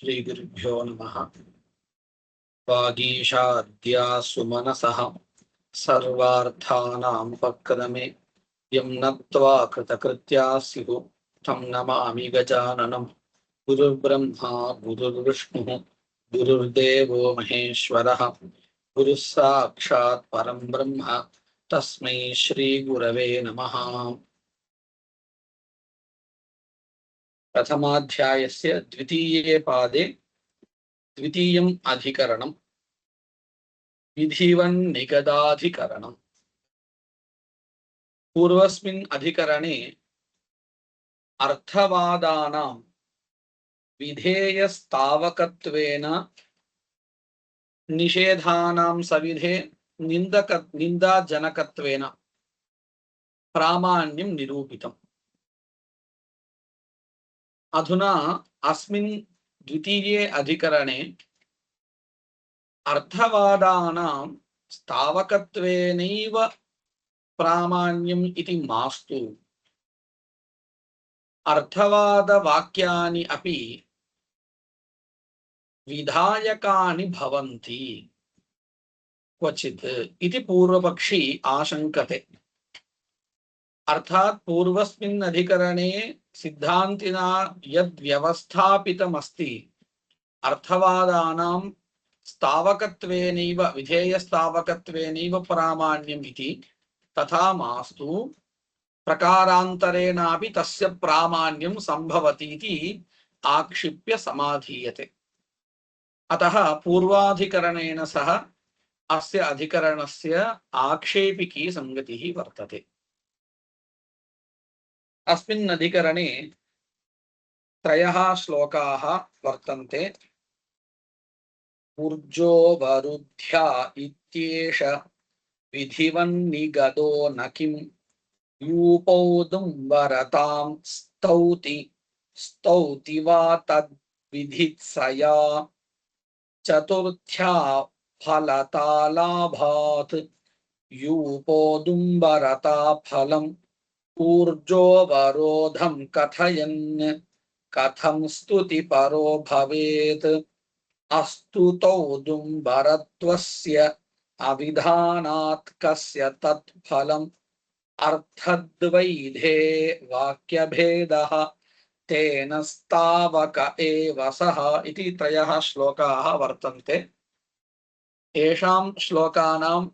श्रीगुरुभ्यो नमः। वागीशाद्या सुमनसः सर्वार्थानां उपक्रमे यं नत्वा कृतकृत्या स्युः तं नमामि गजाननं। गुरुर्ब्रह्मा गुरुर्विष्णुः गुरुर्देवो महेश्वरः गुरुः साक्षात् परं ब्रह्म तस्मै श्रीगुरवे नमः। प्रथमाध्यायस्य द्वितीये पादे द्वितीयम् अधिकरणम् विधिवन्निगदाधिकरणम्। पूर्वस्मिन् अधिकरणे अर्थवादानां विधेयस्तावकत्वेन निषेधानां सविधे निन्दाजनकत्वेन प्रामाण्यं निरूपितम्। अधुना अस्मिन् द्वितीये अधिकरणे अर्थवादानां स्थावकत्वेनैव प्रामाण्यम् इति मास्तु अर्थवादवाक्यानि अपि विधायकानि भवन्ति क्वचित् इति पूर्वपक्षी आशंकते। अर्थात् पूर्वस्मिन् अधिकरणे सिद्धान्तिना यद् व्यवस्थापितमस्ति अर्थवादानां स्थावकत्वेनैव विधेयस्थावकत्वेनैव प्रामाण्यम् इति, तथा मास्तु प्रकारान्तरेणापि तस्य प्रामाण्यं सम्भवति इति आक्षिप्य समाधीयते। अतः पूर्वाधिकरणेन सह अस्य अधिकरणस्य आक्षेपिकी संगतिः वर्तते। अस्मिन् अधिकरणे त्रयः श्लोकाः वर्तन्ते। ऊर्जोऽवरुद्ध्या इत्येष विधिवन्निगदो न किं यूपोदुम्बरतां स्तौति वा तद्विधित्सया चतुर्थ्या फलतालाभात् यूपोदुम्बरता फलम् ऊर्जोऽवरोधं कथयन् कथं स्तुतिपरो भवेत् अस्तुतौदुम्बरत्वस्य अविधानात् कस्य तत्फलम् अर्थद्वैधे वाक्यभेदः तेन स्थावक एव सः इति त्रयः श्लोकाः वर्तन्ते। येषां श्लोकानां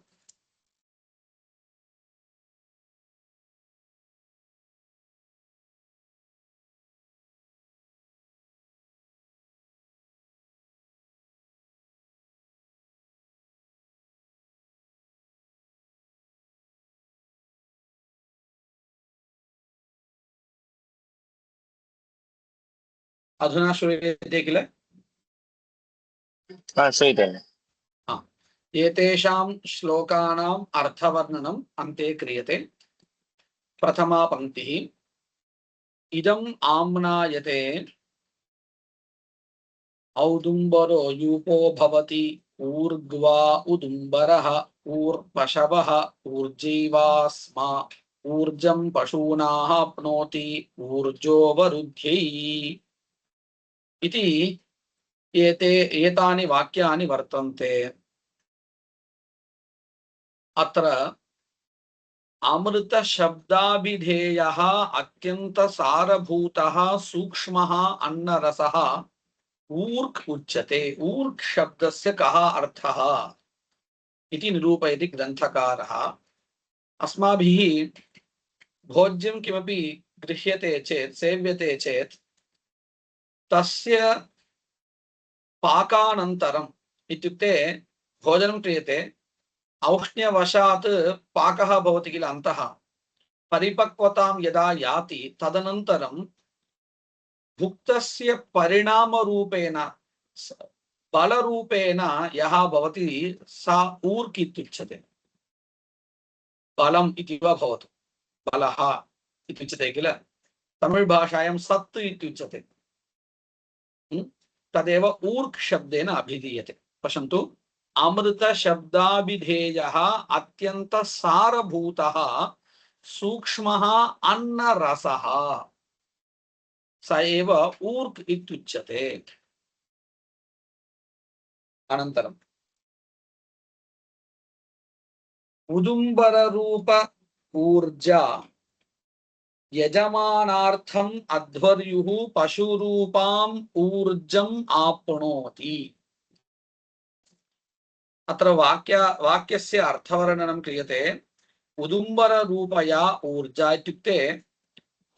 अधुना श्रूयते किल? श्रूयते। एतेषां श्लोकानाम् अर्थवर्णनम् अन्ते क्रियते। प्रथमा पंक्तिः इदम् आम्नायते औदुम्बरो यूपो भवति ऊर्ध्वा उदुम्बरः ऊर्पशवः ऊर्जैवास्मा ऊर्जं पशूनाः प्नोति ऊर्जोऽवरुध्यै इति एतानि वाक्यानि वर्तन्ते। अत्र अमृत शब्दाभिधेयः अत्यंत सारभूतः सूक्ष्मः अन्नरसः ऊर्क् उच्यते। ऊर्क् शब्दस्य कः अर्थः इति निरूपयति ग्रन्थकारः। अस्माभिः भोज्यं किमपि गृह्यते चेत् सेव्यते चेत् तस्य पाकानन्तरम् इत्युक्ते भोजनं क्रियते, औष्ण्यवशात् पाकः भवति किल अन्तः, परिपक्वतां यदा याति तदनन्तरं भुक्तस्य परिणामरूपेण बलरूपेण यः भवति सा ऊर्क् इत्युच्यते। बलम् इति वा भवतु, बलः इत्युच्यते किल। तमिळ् भाषायां सत् इत्युच्यते, तदेव ऊर्क् शब्देन अभिधीयते। पश्यन्तु, अमृत शब्दाभिधेयः अत्यंत सारभूतः सूक्ष्मः अन्नरसः स एव ऊर्क् इत्युच्यते। अनन्तरम् उदुम्बररूप ऊर्जा यजमानार्थम् अध्वर्युः पशुरूपाम् ऊर्जम् आप्नोति। अत्र वाक्यस्य अर्थवर्णनं क्रियते। उदुम्बररूपया ऊर्जा इत्युक्ते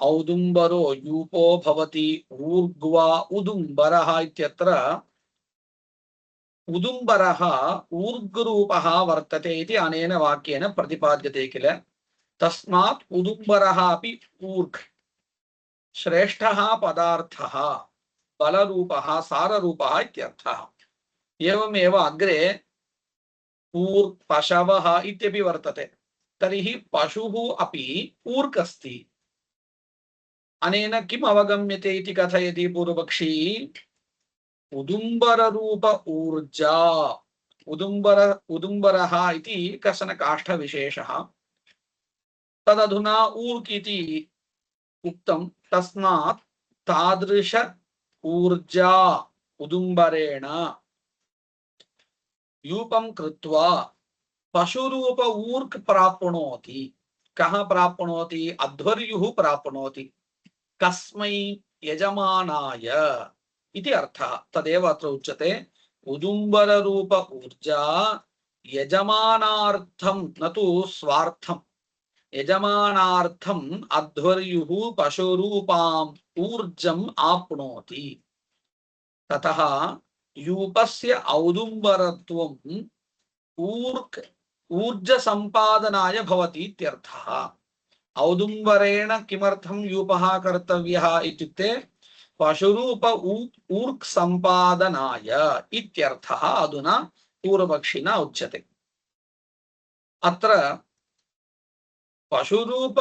औदुम्बरो यूपो भवति ऊर्ध्वा उदुम्बरः इत्यत्र उदुम्बरः ऊर्ध्वरूपः वर्तते इति अनेन वाक्येन प्रतिपाद्यते किल। तस्मात् उदुम्बरः अपि ऊर्ध् श्रेष्ठः पदार्थः बलरूपः साररूपः इत्यर्थः। एवमेव अग्रे ऊर् पशवः इत्यपि वर्तते। तर्हि पशुः अपि ऊर्क् अस्ति। अनेन किम् अवगम्यते इति कथयति पूर्वपक्षी। उदुम्बररूप ऊर्जा उदुम्बरः इति कश्चन काष्ठविशेषः तदधुना ऊर्क् इति उक्तं। तस्मात् तादृश ऊर्जा उदुम्बरेण यूपं कृत्वा पशुरूप ऊर्क् प्राप्नोति। कः प्राप्नोति? अध्वर्युः प्राप्नोति। कस्मै? यजमानाय इति अर्थः। तदेव अत्र उच्यते उदुम्बररूप ऊर्जा यजमानार्थं न तु स्वार्थं। यजमानार्थम् अध्वर्युः पशुरूपाम् ऊर्जम् आप्नोति। ततः यूपस्य औदुम्बरत्वम् ऊर्क् ऊर्ज संपादनाय भवति इत्यर्थः। औदुम्बरेण किमर्थं यूपः कर्तव्यः इत्युक्ते पशुरूप ऊर्क् संपादनाय इत्यर्थः अधुना पूर्वपक्षिणा उच्यते। अत्र पशुरूप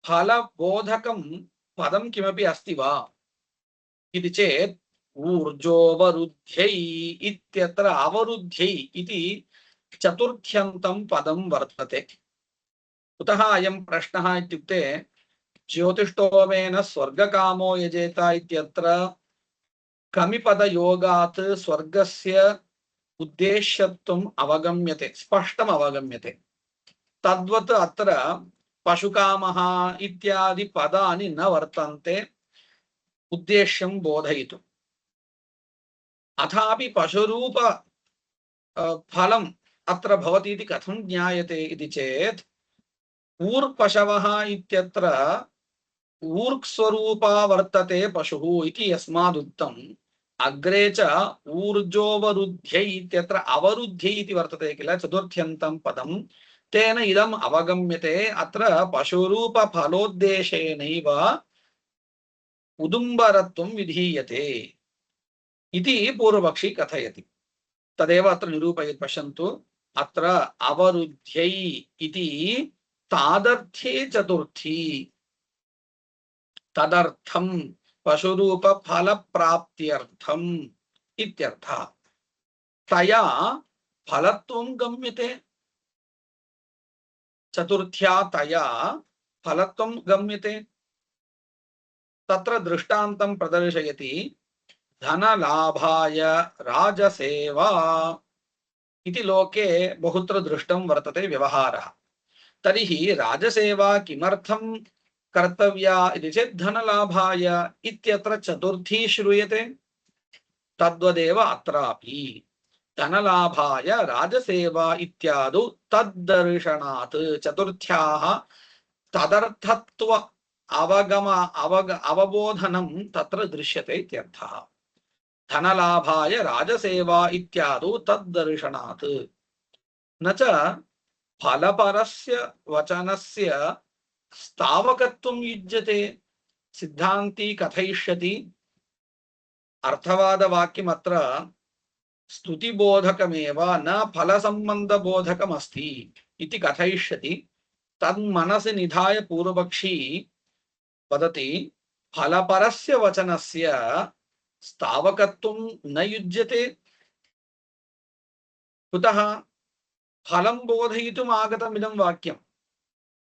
फलबोधकं पदं किमपि अस्ति वा इति चेत् ऊर्जोवरुध्यै इत्यत्र अवरुध्यै इति चतुर्थ्यन्तं पदं वर्तते। कुतः अयं प्रश्नः इत्युक्ते ज्योतिष्टोमेन स्वर्गकामो यजेत इत्यत्र कमिपदयोगात् स्वर्गस्य उद्देश्यत्वम् अवगम्यते, स्पष्टम् अवगम्यते। तद्वत् अत्र पशुकामः इत्यादि पदानि न वर्तन्ते उद्देश्यं बोधयितुम्। अथापि पशुरूप फलम् अत्र भवति इति कथं ज्ञायते इति चेत् ऊर्पशवः इत्यत्र ऊर्क् स्वरूपा वर्तते पशुः इति यस्मादुक्तम्। अग्रे च ऊर्जोवरुध्यै इत्यत्र अवरुध्यै इति वर्तते किल चतुर्थ्यन्तं पदं। तेन इदम् अवगम्यते अत्र पशुरूप फलोद्देशेनैव उदुम्बरत्वं विधीयते इति पूर्वपक्षी कथयति। तदेव अत्र निरूपयति। पश्यन्तु अत्र अवरुध्यै इति तादर्थ्ये चतुर्थी तदर्थं पशुरूप फल प्राप्त्यर्थम् इत्यर्थः। तया फलत्वं गम्यते। चतुर्थ्या तया फलत्वं गम्यते। तत्र दृष्टान्तं प्रदर्शयति। धनलाभाय राजसेवा इति लोके बहुत्र दृष्टं वर्तते व्यवहारः। तर्हि राजसेवा किमर्थं कर्तव्या इति चेत् धनलाभाय इत्यत्र चतुर्थी श्रूयते। तद्वदेव अत्रापि धनलाभाय राजसेवा इत्यादौ तद्दर्शनात् चतुर्थ्याः तदर्थत्व अवबोधनं तत्र दृश्यते इत्यर्थः। धनलाभाय राजसेवा इत्यादौ तद्दर्शनात् न च फलपरस्य वचनस्य स्थावकत्वं युज्यते। सिद्धान्ती कथयिष्यति अर्थवादवाक्यमत्र स्तुतिबोधकमेव न फलसम्बन्धबोधकमस्ति इति कथयिष्यति। तन्मनसि निधाय पूर्वपक्षी वदति फलपरस्य वचनस्य स्थावकत्वं न युज्यते। कुतः? फलं बोधयितुम् आगतमिदं वाक्यम्।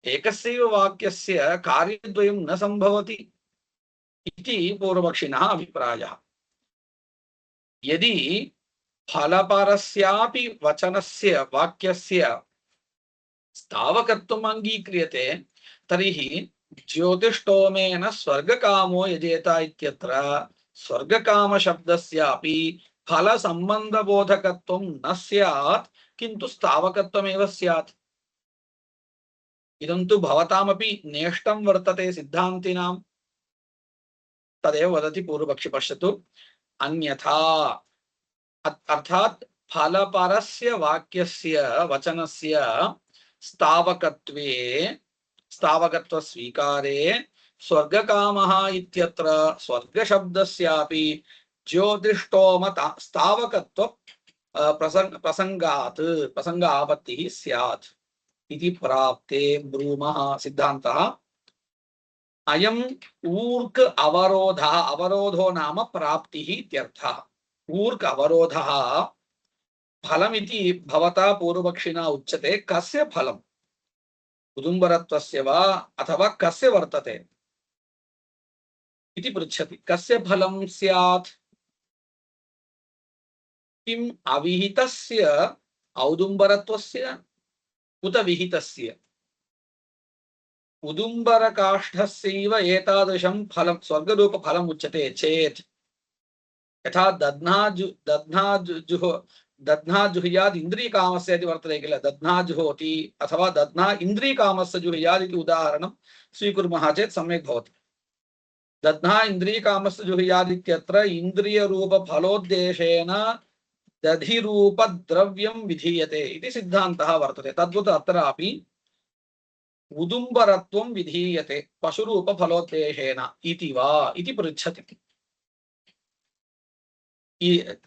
एकस्यैव वाक्यस्य कार्यद्वयं न सम्भवति इति पूर्वपक्षिणः अभिप्रायः। यदि फलपरस्यापि वचनस्य वाक्यस्य स्थावकत्वम् अङ्गीक्रियते तर्हि ज्योतिष्टोमेन स्वर्गकामो यजेत इत्यत्र स्वर्गकामशब्दस्यापि फलसम्बन्धबोधकत्वं न स्यात् किन्तु स्थावकत्वमेव स्यात्। इदं तु भवतामपि नेष्टं वर्तते सिद्धान्तिनां। तदेव वदति पूर्वपक्षी। पश्यतु, अन्यथा अर्थात् फलपरस्य वाक्यस्य वचनस्य स्थावकत्वे स्थावकत्व स्वीकारे स्वर्गकामः इत्यत्र स्वर्गशब्दस्यापि ज्योतिष्टोम स्थावकत्व प्रसंगात् प्रसंग आपत्तिः स्यात् इति प्राप्ते ब्रूमः सिद्धान्तः। अयम् ऊर्क अवरोधः, अवरोधो नाम प्राप्तिः इत्यर्थः। ऊर्क अवरोधः फलमिति भवता पूर्वपक्षिणा उच्यते। कस्य फलम्? उदुम्बरत्वस्य वा अथवा कस्य वर्तते इति पृच्छति। कस्य फलं स्यात्? किम् अविहितस्य औदुम्बरत्वस्य उत विहितस्य? उदुम्बरकाष्ठस्यैव एतादृशं फलं स्वर्गरूप फलम् उच्यते चेत् यथा दध्ना जुहुयात् इन्द्रियकामस्य इति वर्तते किल। दध्ना जुहोति अथवा दध्ना इन्द्रियकामस्य जुहुयात् इति उदाहरणं स्वीकुर्मः चेत् सम्यक् भवति। दध्ना इन्द्रियकामस्य जुहुयात् इत्यत्र इन्द्रियरूपफलोद्देशेन दधिरूपद्रव्यं विधीयते इति सिद्धान्तः वर्तते। तद्वत् अत्रापि उदुम्बरत्वं विधीयते पशुरूपफलोद्देशेन इति वा इति पृच्छति।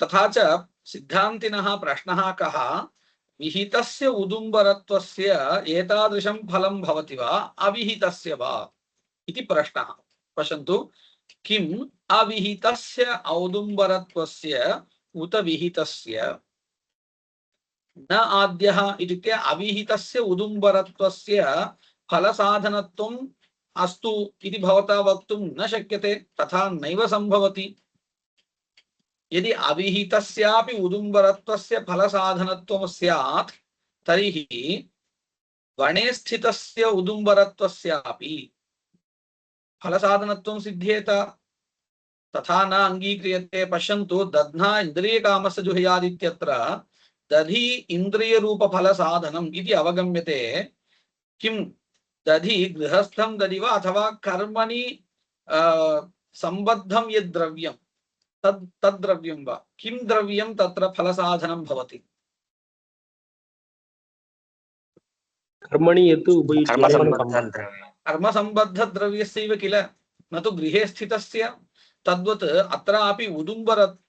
तथा च सिद्धान्तिनः प्रश्नः कः? विहितस्य उदुम्बरत्वस्य एतादृशं फलं भवति वा अविहितस्य वा इति प्रश्नः। पश्यन्तु, किम् अविहितस्य औदुम्बरत्वस्य उत विहितस्य? न आद्यः इत्युक्ते अविहितस्य उदुम्बरत्वस्य फलसाधनत्वम् अस्तु इति भवता वक्तुं न शक्यते। तथा नैव सम्भवति। यदि अविहितस्यापि उदुम्बरत्वस्य फलसाधनत्वं स्यात् तर्हि वने स्थितस्य उदुम्बरत्वस्यापि फलसाधनत्वं सिद्ध्येत। तथा न अङ्गीक्रियते। पश्यन्तु, दध्ना इन्द्रियकामस्य जुहुयात् इत्यत्र दधि इन्द्रियरूपफलसाधनम् इति अवगम्यते। किं दधि गृहस्थं दधि वा अथवा कर्मणि सम्बद्धं यद् द्रव्यं तद्द्रव्यं वा? किं द्रव्यं तत्र फलसाधनं भवति? कर्मणि यत् कर्मसम्बद्धद्रव्यस्यैव किल, न तु गृहे स्थितस्य। तद्वत् अत्रापि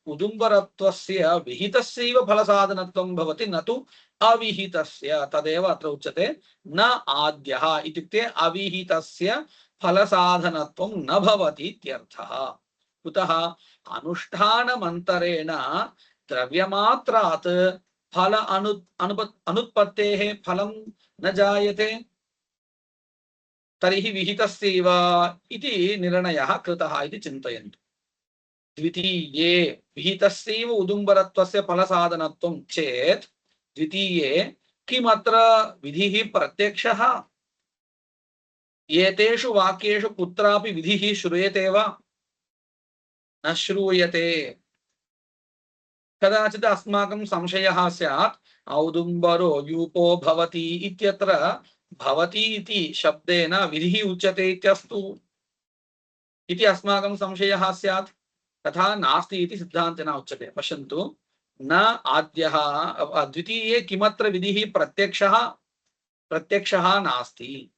उदुम्बरत्वस्य विहितस्यैव फलसाधनत्वं भवति, न तु अविहितस्य। तदेव अत्र उच्यते न आद्यः इत्युक्ते अविहितस्य फलसाधनत्वं न भवति इत्यर्थः। कुतः? अनुष्ठानमन्तरेण द्रव्यमात्रात् फल अनुत्पत्तेः फलं न जायते। तर्हि विहितस्यैव इति निर्णयः कृतः इति चिन्तयन्तु। द्वितीये विहितस्यैव उदुम्बरत्वस्य फलसाधनत्वं चेत् द्वितीये किमत्र विधिः प्रत्यक्षः? एतेषु वाक्येषु कुत्रापि विधिः श्रूयते वा? न श्रूयते। कदाचित् अस्माकं संशयः स्यात्, औदुम्बरो यूपो भवति इत्यत्र भवति इति शब्देन विधिः उच्यते इत्यस्तु इति अस्माकं संशयः स्यात्। तथा नास्ति इति सिद्धान्तेन उच्यते। पश्यन्तु, न आद्यः द्वितीये किमत्र विधिः प्रत्यक्षः नास्ति।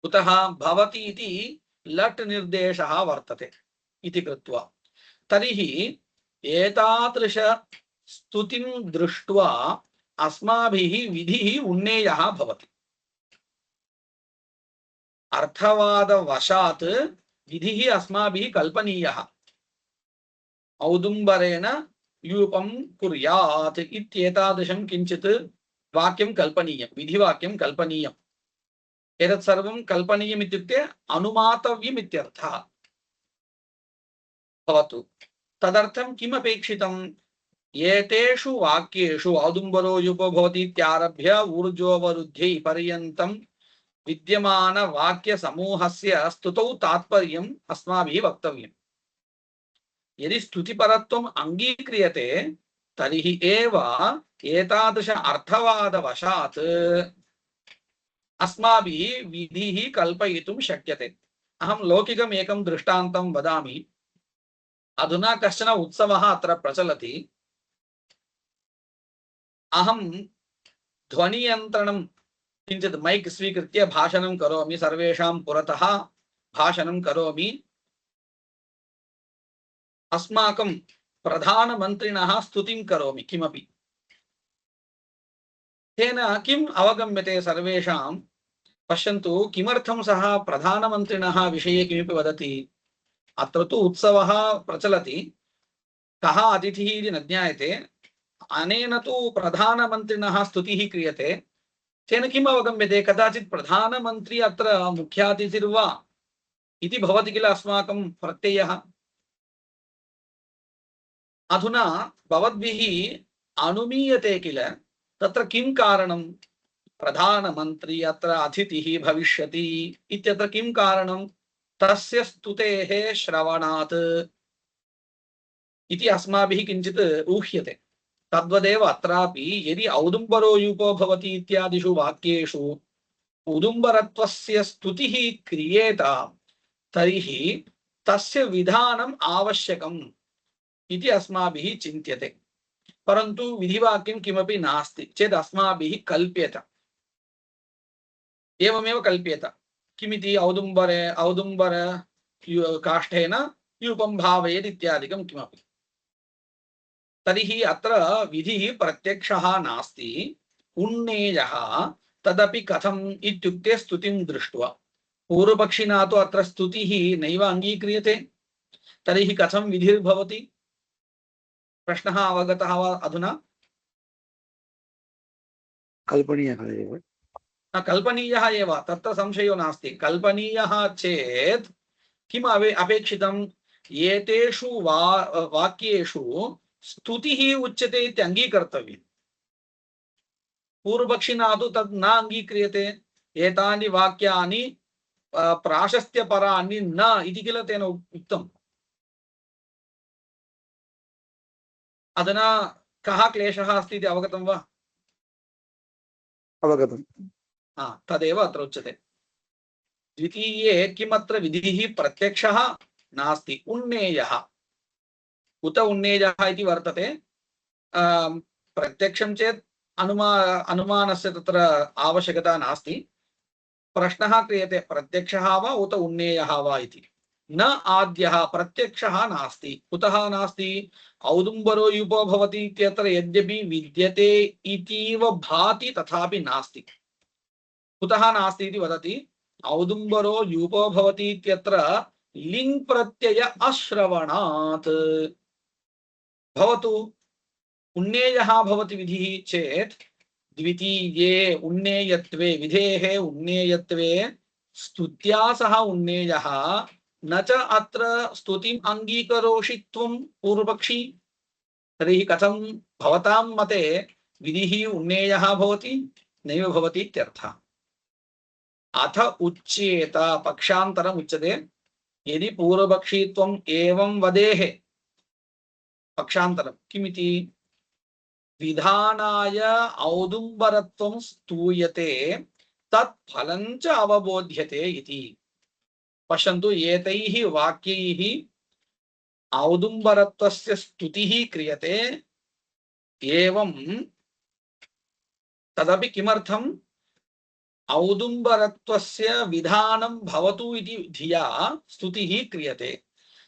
कुतः? भवति इति लट् निर्देशः वर्तते इति कृत्वा। तर्हि एतादृश स्तुतिं दृष्ट्वा अस्माभिः विधिः उन्नेयः भवति। अर्थवादवशात् विधिः अस्माभिः कल्पनीयः। औदुम्बरेण यूपं कुर्यात् इत्येतादृशं किञ्चित् वाक्यं कल्पनीयं, विधिवाक्यं कल्पनीयम्। एतत् सर्वं कल्पनीयम् इत्युक्ते अनुमातव्यम् इत्यर्थः। भवतु, तदर्थं किम् अपेक्षितं? एतेषु वाक्येषु औदुम्बरो युपो भवति इत्यारभ्य ऊर्जोवरुद्ध्यै पर्यन्तं विद्यमान वाक्य समूहस्य स्तुतौ तात्पर्यम् अस्माभिः वक्तव्यम्। यदि स्तुतिपरत्वम् अङ्गीक्रियते तर्हि एव एतादृश अर्थवादवशात् अस्माभिः विधिः कल्पयितुं शक्यते। अहं लौकिकम् एकं दृष्टान्तं वदामि। अधुना कश्चन उत्सवः अत्र प्रचलति। अहं ध्वनियन्त्रणं किञ्चित् मैक् स्वीकृत्य भाषणं करोमि, सर्वेषां पुरतः भाषणं करोमि। अस्माकं प्रधानमन्त्रिणः स्तुतिं करोमि किमपि। तेन किम् अवगम्यते सर्वेषां? पश्यन्तु, किमर्थं सः प्रधानमन्त्रिणः विषये किमपि वदति? अत्र तु उत्सवः प्रचलति, कः अतिथिः इति न ज्ञायते। अनेन तु प्रधानमन्त्रिणः स्तुतिः क्रियते। तेन किम् अवगम्यते? कदाचित् प्रधानमन्त्री अत्र मुख्यातिथिर्वा इति भवति किल अस्माकं प्रत्ययः। अधुना भवद्भिः अनुमीयते किल तत्र किं कारणं? प्रधानमन्त्री अत्र अतिथिः भविष्यति इत्यत्र किं कारणं? तस्य स्तुतेः श्रवणात् इति अस्माभिः किञ्चित् ऊह्यते। तद्वदेव अत्रापि यदि औदुम्बरो यूपो भवति इत्यादिषु वाक्येषु उदुम्बरत्वस्य स्तुतिः क्रियेत तर्हि तस्य विधानम् आवश्यकम् इति अस्माभिः चिन्त्यते। परन्तु विधिवाक्यं किमपि नास्ति चेत् अस्माभिः कल्प्येत, एवमेव कल्प्येत। किमिति? औदुम्बर काष्ठेन यूपं भावयेत् इत्यादिकं किमपि। तर्हि अत्र विधिः प्रत्यक्षः नास्ति, उन्नेयः। तदपि कथम् इत्युक्ते स्तुतिं दृष्ट्वा। पूर्वपक्षिणा तु अत्र स्तुतिः नैव अङ्गीक्रियते, तर्हि कथं विधिर्भवति? प्रश्नः अवगतः वा अधुना? कल्पनीयः एव। कल्पनीयः एव, तत्र संशयो नास्ति। कल्पनीयः चेत् किम् अपेक्षितम्? एतेषु वाक्येषु स्तुतिः उच्यते इति अङ्गीकर्तव्यम्। पूर्वपक्षिणा तु तद् न अङ्गीक्रियते। एतानि वाक्यानि प्राशस्त्यपराणि न इति किल तेन उक्तम्। अधुना कः क्लेशः अस्ति इति अवगतं वा? अवगतम्। तदेव अत्र उच्यते। द्वितीये किमत्र विधिः प्रत्यक्षः नास्ति, उन्नेयः। उत उन्नेयः इति वर्तते। प्रत्यक्षं चेत् अनुमानस्य तत्र आवश्यकता नास्ति। प्रश्नः क्रियते, प्रत्यक्षः वा उत उन्नेयः वा इति। न आद्यः प्रत्यक्षः नास्ति। कुतः नास्ति? औदुम्बरो यूपो भवति इत्यत्र यद्यपि विद्यते इतीव भाति तथापि नास्ति। कुतः नास्ति इति वदति। औदुम्बरो यूपो भवति इत्यत्र लिङ् प्रत्यय अश्रवणात् भवतु। उन्नेयः भवति विधिः चेत् द्वितीये उन्नेयत्वे, विधेः उन्नेयत्वे स्तुत्या सह उन्नेयः न च अत्र स्तुतिम् अङ्गीकरोषि त्वं पूर्वपक्षी। तर्हि कथं भवतां मते विधिः उन्नेयः भवति? नैव भवति इत्यर्थः। अथ उच्येत, पक्षान्तरम् उच्यते। यदि पूर्वपक्षी त्वम् एवं वदेः, पक्षान्तरं किमिति? विधानाय औदुम्बरत्वं स्तूयते तत् फलं च अवबोध्यते इति। पश्यन्तु, एतैः वाक्यैः औदुम्बरत्वस्य स्तुतिः क्रियते। एवं तदपि किमर्थम्? औदुम्बरत्वस्य विधानं भवतु इति धिया स्तुतिः क्रियते।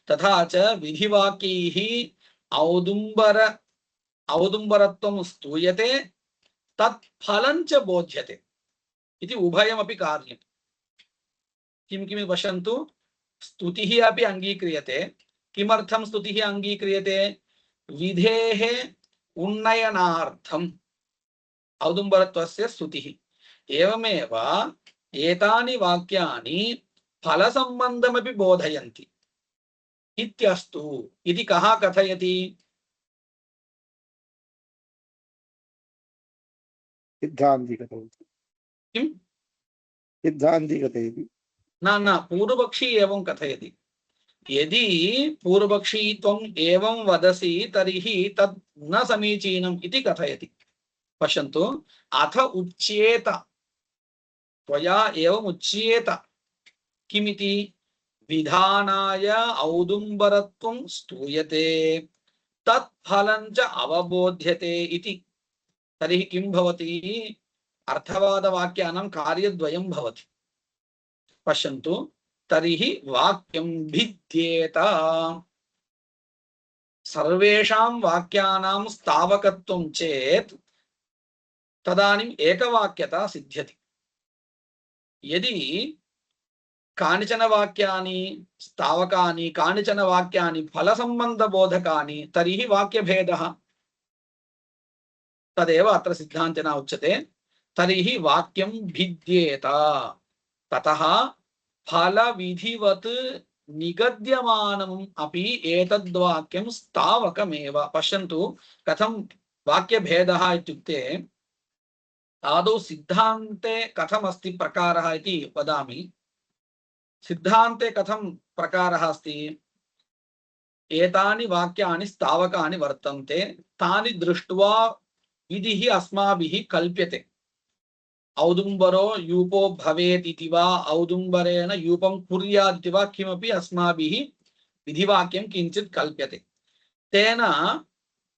तथा च विधिवाक्यैः औदुम्बरत्वं स्तूयते तत् फलं च बोध्यते इति उभयमपि कार्यम्। किं किम् पश्यन्तु, स्तुतिः अपि अङ्गीक्रियते। किमर्थं स्तुतिः अङ्गीक्रियते? विधेः उन्नयनार्थम् औदुम्बरत्वस्य स्तुतिः। एवमेव एतानि वाक्यानि फलसम्बन्धमपि बोधयन्ति इत्यस्तु इति कः कथयति? सिद्धान्ति कथयति किं सिद्धान्ति कथयति न पूर्वपक्षी एवं कथयति। यदि पूर्वपक्षी त्वम् एवं वदसि तर्हि तत् न समीचीनम् इति कथयति। पश्यन्तु, अथ उच्येत, त्वया एवम् उच्येत, किमिति? विधानाय औदुम्बरत्वं स्तूयते तत्फलं च अवबोध्यते इति। तर्हि किं भवति? अर्थवादवाक्यानां कार्यद्वयं भवति। पश्यन्तु, तर्हि वाक्यं भिद्येत। सर्वेषां वाक्यानां स्थावकत्वं चेत् तदानीम् एकवाक्यता सिद्ध्यति। यदि कानिचन वाक्यानि स्थावकानि, कानिचन वाक्यानि फलसम्बन्धबोधकानि, तर्हि वाक्यभेदः। तदेव अत्र सिद्धान्तेन उच्यते। तर्हि वाक्यं भिद्येत, ततः फलविधिवत् निगद्यमानम् अपि एतद्वाक्यं स्थावकमेव। पश्यन्तु कथं वाक्यभेदः इत्युक्ते, आदौ सिद्धान्ते कथमस्ति प्रकारः इति वदामि। सिद्धान्ते कथं प्रकारः अस्ति? एतानि वाक्यानि स्थावकानि वर्तन्ते, तानि दृष्ट्वा विधिः अस्माभिः कल्प्यते। औदुम्बरो यूपो भवेत् इति वा, औदुम्बरेण यूपं कुर्यात् इति वा, किमपि अस्माभिः विधिवाक्यं किञ्चित् कल्प्यते। तेन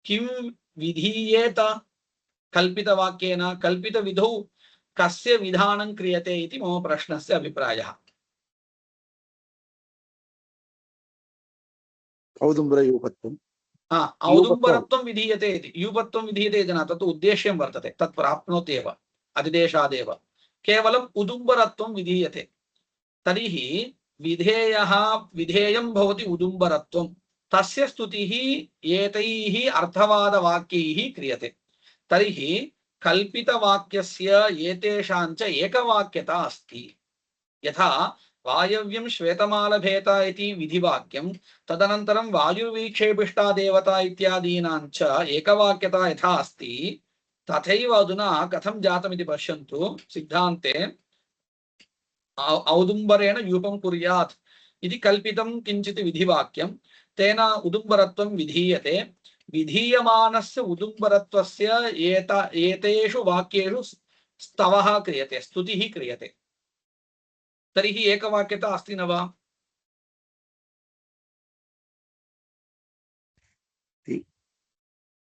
किं विधीयेत? कल्पितवाक्येन, कल्पितविधौ कस्य विधानं क्रियते इति मम प्रश्नस्य अभिप्रायः। औदुम्बरयूपत्वं औदुम्बरत्वं विधीयते इति। यूपत्वं विधीयते इति न, तत् उद्देश्यं वर्तते, तत् प्राप्नोति एव अधिदेशादेव। केवलम् उदुम्बरत्वं विधीयते। तर्हि विधेयः, विधेयं भवति उदुम्बरत्वं। तस्य स्तुतिः एतैः अर्थवादवाक्यैः क्रियते। तर्हि कल्पितवाक्यस्य एतेषां च एकवाक्यता अस्ति। यथा वायव्यं श्वेतमालभेत इति विधिवाक्यं, तदनन्तरं वायुर्वीक्षेपिष्टा देवता इत्यादीनां च एकवाक्यता यथा अस्ति, तथैव अधुना कथं जातमिति पश्यन्तु। सिद्धान्ते औदुम्बरेण यूपं कुर्यात् इति कल्पितं किञ्चित् विधिवाक्यं, तेन उदुम्बरत्वं विधीयते। विधीयमानस्य उदुम्बरत्वस्य एतेषु वाक्येषु स्तवः क्रियते, स्तुतिः क्रियते। तर्हि एकवाक्यता अस्ति न वा?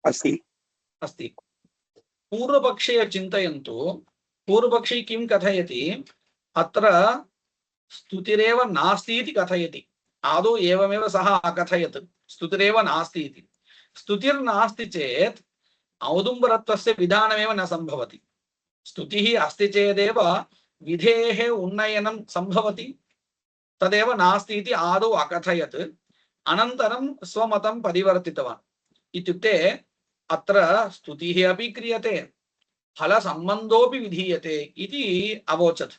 अस्ति अस्ति। पूर्वपक्षे चिन्तयन्तु। पूर्वपक्षी किं कथयति? अत्र स्तुतिरेव नास्ति इति कथयति। आदौ एवमेव सः अकथयत्, स्तुतिरेव नास्ति इति। स्तुतिर्नास्ति चेत् औदुम्बरत्वस्य विधानमेव न सम्भवति। स्तुतिः अस्ति चेदेव विधेः उन्नयनं सम्भवति। तदेव नास्ति इति आदौ अकथयत्, अनन्तरं स्वमतं परिवर्तितवान्। इत्युक्ते अत्र स्तुतिः अपि क्रियते, फलसम्बन्धोऽपि विधीयते इति अवोचत्।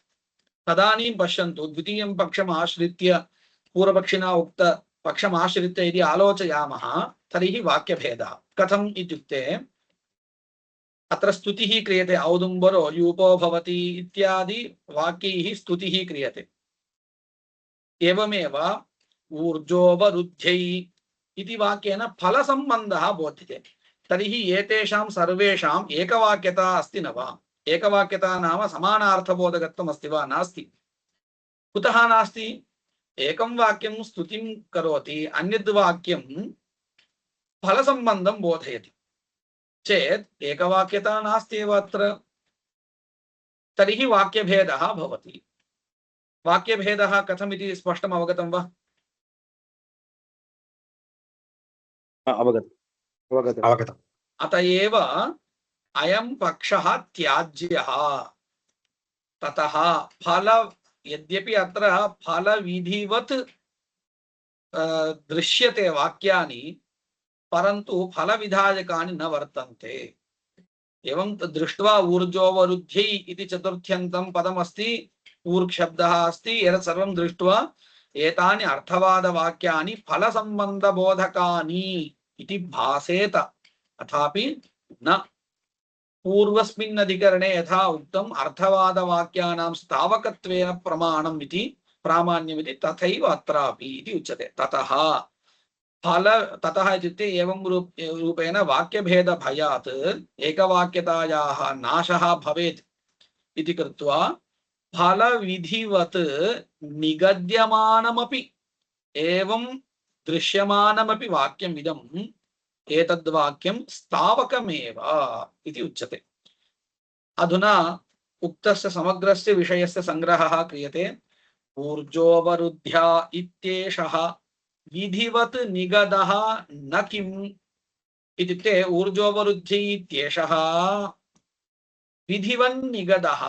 तदानीं पश्यन्तु, द्वितीयं पक्षम् आश्रित्य, पूर्वपक्षिणा उक्त पक्षम् आश्रित्य यदि आलोचयामः, तर्हि वाक्यभेदः कथम् इत्युक्ते, अत्र स्तुतिः क्रियते। औदुम्बरो यूपो भवति इत्यादि वाक्यैः स्तुतिः क्रियते। एवमेव ऊर्जोऽवरुद्ध्यै इति वाक्येन फलसम्बन्धः बोध्यते। तर्हि एतेषां सर्वेषाम् एकवाक्यता अस्ति न वा? एकवाक्यता नाम समानार्थबोधकत्वम् अस्ति वा? नास्ति। कुतः नास्ति? एकं वाक्यं स्तुतिं करोति, अन्यद् वाक्यं फलसम्बन्धं बोधयति चेत् एकवाक्यता नास्ति एव अत्र। तर्हि वाक्यभेदः भवति। वाक्यभेदः कथमिति स्पष्टम् अवगतं वा? अवगतम्। अत एव अयं पक्षः त्याज्यः। ततः फल, यद्यपि अत्र फलविधिवत् दृश्यते वाक्यानि, परन्तु फलविधायकानि न वर्तन्ते। एवं दृष्ट्वा ऊर्जोऽवरुद्ध्यै इति चतुर्थ्यन्तं पदमस्ति, ऊर्क् शब्दः अस्ति। एतत् सर्वं दृष्ट्वा एतानि अर्थवादवाक्यानि फलसम्बन्धबोधकानि इति भासेत, अथापि न। पूर्वस्मिन् अधिकरणे यथा उक्तम् अर्थवादवाक्यानां स्थावकत्वेन प्रमाणम् इति प्रामाण्यमिति तथैव अत्रापि इति उच्यते। ततः इत्युक्ते एवं रूपेण वाक्यभेदभयात् एकवाक्यतायाः नाशः भवेत् इति कृत्वा फलविधिवत् निगद्यमानमपि एवं दृश्यमानमपि वाक्यम् इदम् एतद्वाक्यं स्थावकमेव इति उच्यते। अधुना उक्तस्य समग्रस्य विषयस्य संग्रहः क्रियते। ऊर्जोऽवरुद्ध्या इत्येषः विधिवत् निगदः न किम् इत्युक्ते ऊर्जोऽवरुद्धि इत्येषः विधिवन्निगदः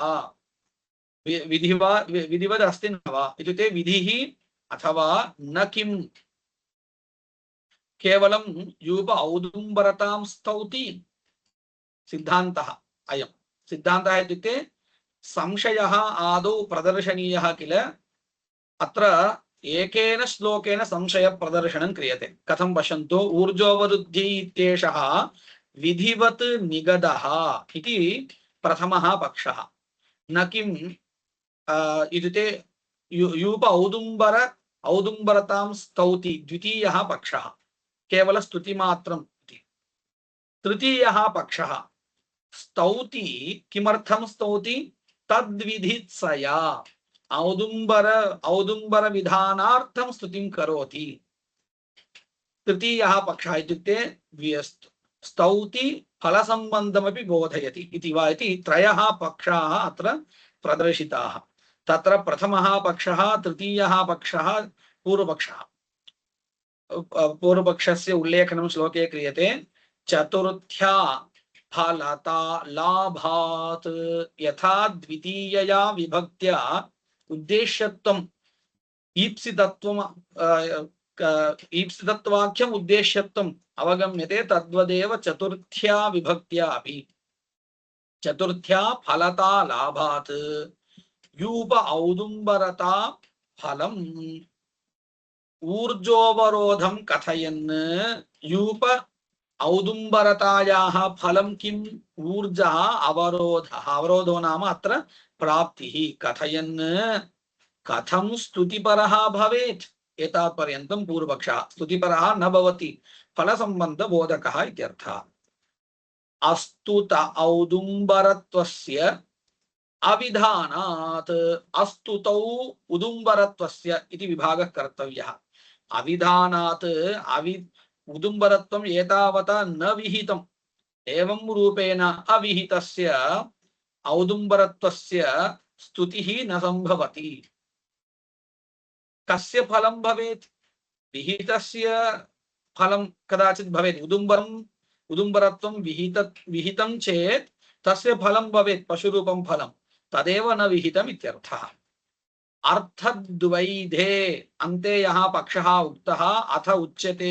विधिवद् अस्ति न वा इत्युक्ते विधिः अथवा न किम् केवलं यूप औदुम्बरतां स्तौति सिद्धान्तः अयं। सिद्धान्तः इत्युक्ते संशयः आदौ प्रदर्शनीयः किल। अत्र एकेन श्लोकेन संशयप्रदर्शनं क्रियते। कथं पश्यन्तु, ऊर्जोऽवरुद्धि इत्येषः विधिवत् निगदः इति प्रथमः पक्षः। न किम् इत्युक्ते यूप औदुम्बरतां स्तौति द्वितीयः पक्षः, केवल स्तुतिमात्रम् इति। तृतीयः पक्षः स्तौति। किमर्थं स्तौति? तद्विधित्सया औदुम्बर विधानार्थं स्तुतिं करोति। तृतीयः पक्षः इत्युक्ते स्तौति फलसम्बन्धमपि बोधयति इति वा इति त्रयः पक्षाः अत्र प्रदर्शिताः। तत्र प्रथमः पक्षः, तृतीयः पक्षः, पूर्वपक्षः। पूर्वपक्षस्य उल्लेखनं श्लोके क्रियते। चतुर्थ्या फलता लाभात् यथा द्वितीयया विभक्त्या उद्देश्यत्वम् ईप्सितत्वाख्यम् उद्देश्यत्वम् अवगम्यते, तद्वदेव चतुर्थ्या विभक्त्या अपि। चतुर्थ्या फलता लाभात् यूप औदुम्बरता फलम् ऊर्जोऽवरोधं कथयन् यूप औदुम्बरतायाः फलं किम्? ऊर्जः अवरोधः। अवरोधो नाम अत्र प्राप्तिः। कथयन् कथं स्तुतिपरः भवेत्? एतावत्पर्यन्तं पूर्वपक्षः। स्तुतिपरः न भवति, फलसम्बन्धबोधकः इत्यर्थः। अस्तुत औदुम्बरत्वस्य अविधानात् अस्तुतौ उदुम्बरत्वस्य इति विभागः कर्तव्यः। अविधानात् उदुम्बरत्वम् एतावता न विहितम्। एवं रूपेण अविहितस्य औदुम्बरत्वस्य स्तुतिः न संभवति। कस्य फलं भवेत्? विहितस्य फलं कदाचित् भवेत्। उदुम्बरत्वं विहितं चेत् तस्य फलं भवेत्, पशुरूपं फलं। तदेव न विहितम् इत्यर्थः। अर्थद्वैधे अन्ते यः पक्षः उक्तः अथ उच्येत